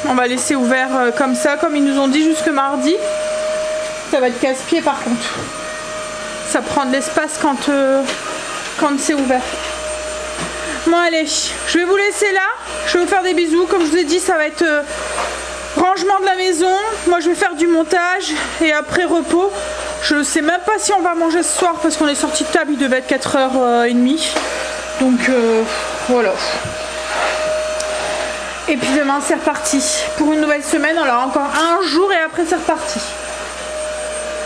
on va laisser ouvert comme ça, comme ils nous ont dit jusque mardi. Ça va être casse-pied par contre. Ça prend de l'espace quand c'est ouvert. Bon allez, je vais vous laisser là. Je vais vous faire des bisous. Comme je vous ai dit, ça va être rangement de la maison. Moi je vais faire du montage et après repos. Je sais même pas si on va manger ce soir parce qu'on est sorti de table, il devait être 4h30. Donc voilà. Et puis demain c'est reparti pour une nouvelle semaine. Alors encore un jour et après c'est reparti.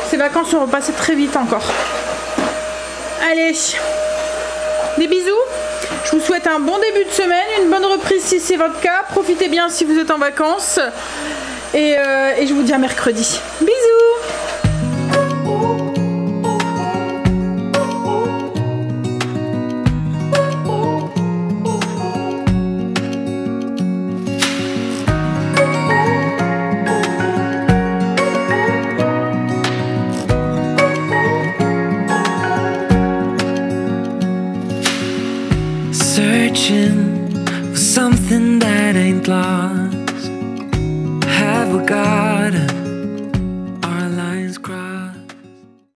Ces vacances sont repassées très vite encore. Allez, des bisous. Je vous souhaite un bon début de semaine, une bonne reprise si c'est votre cas. Profitez bien si vous êtes en vacances. Et je vous dis à mercredi. Bisous. Searching for something that ain't lost. Have we got it?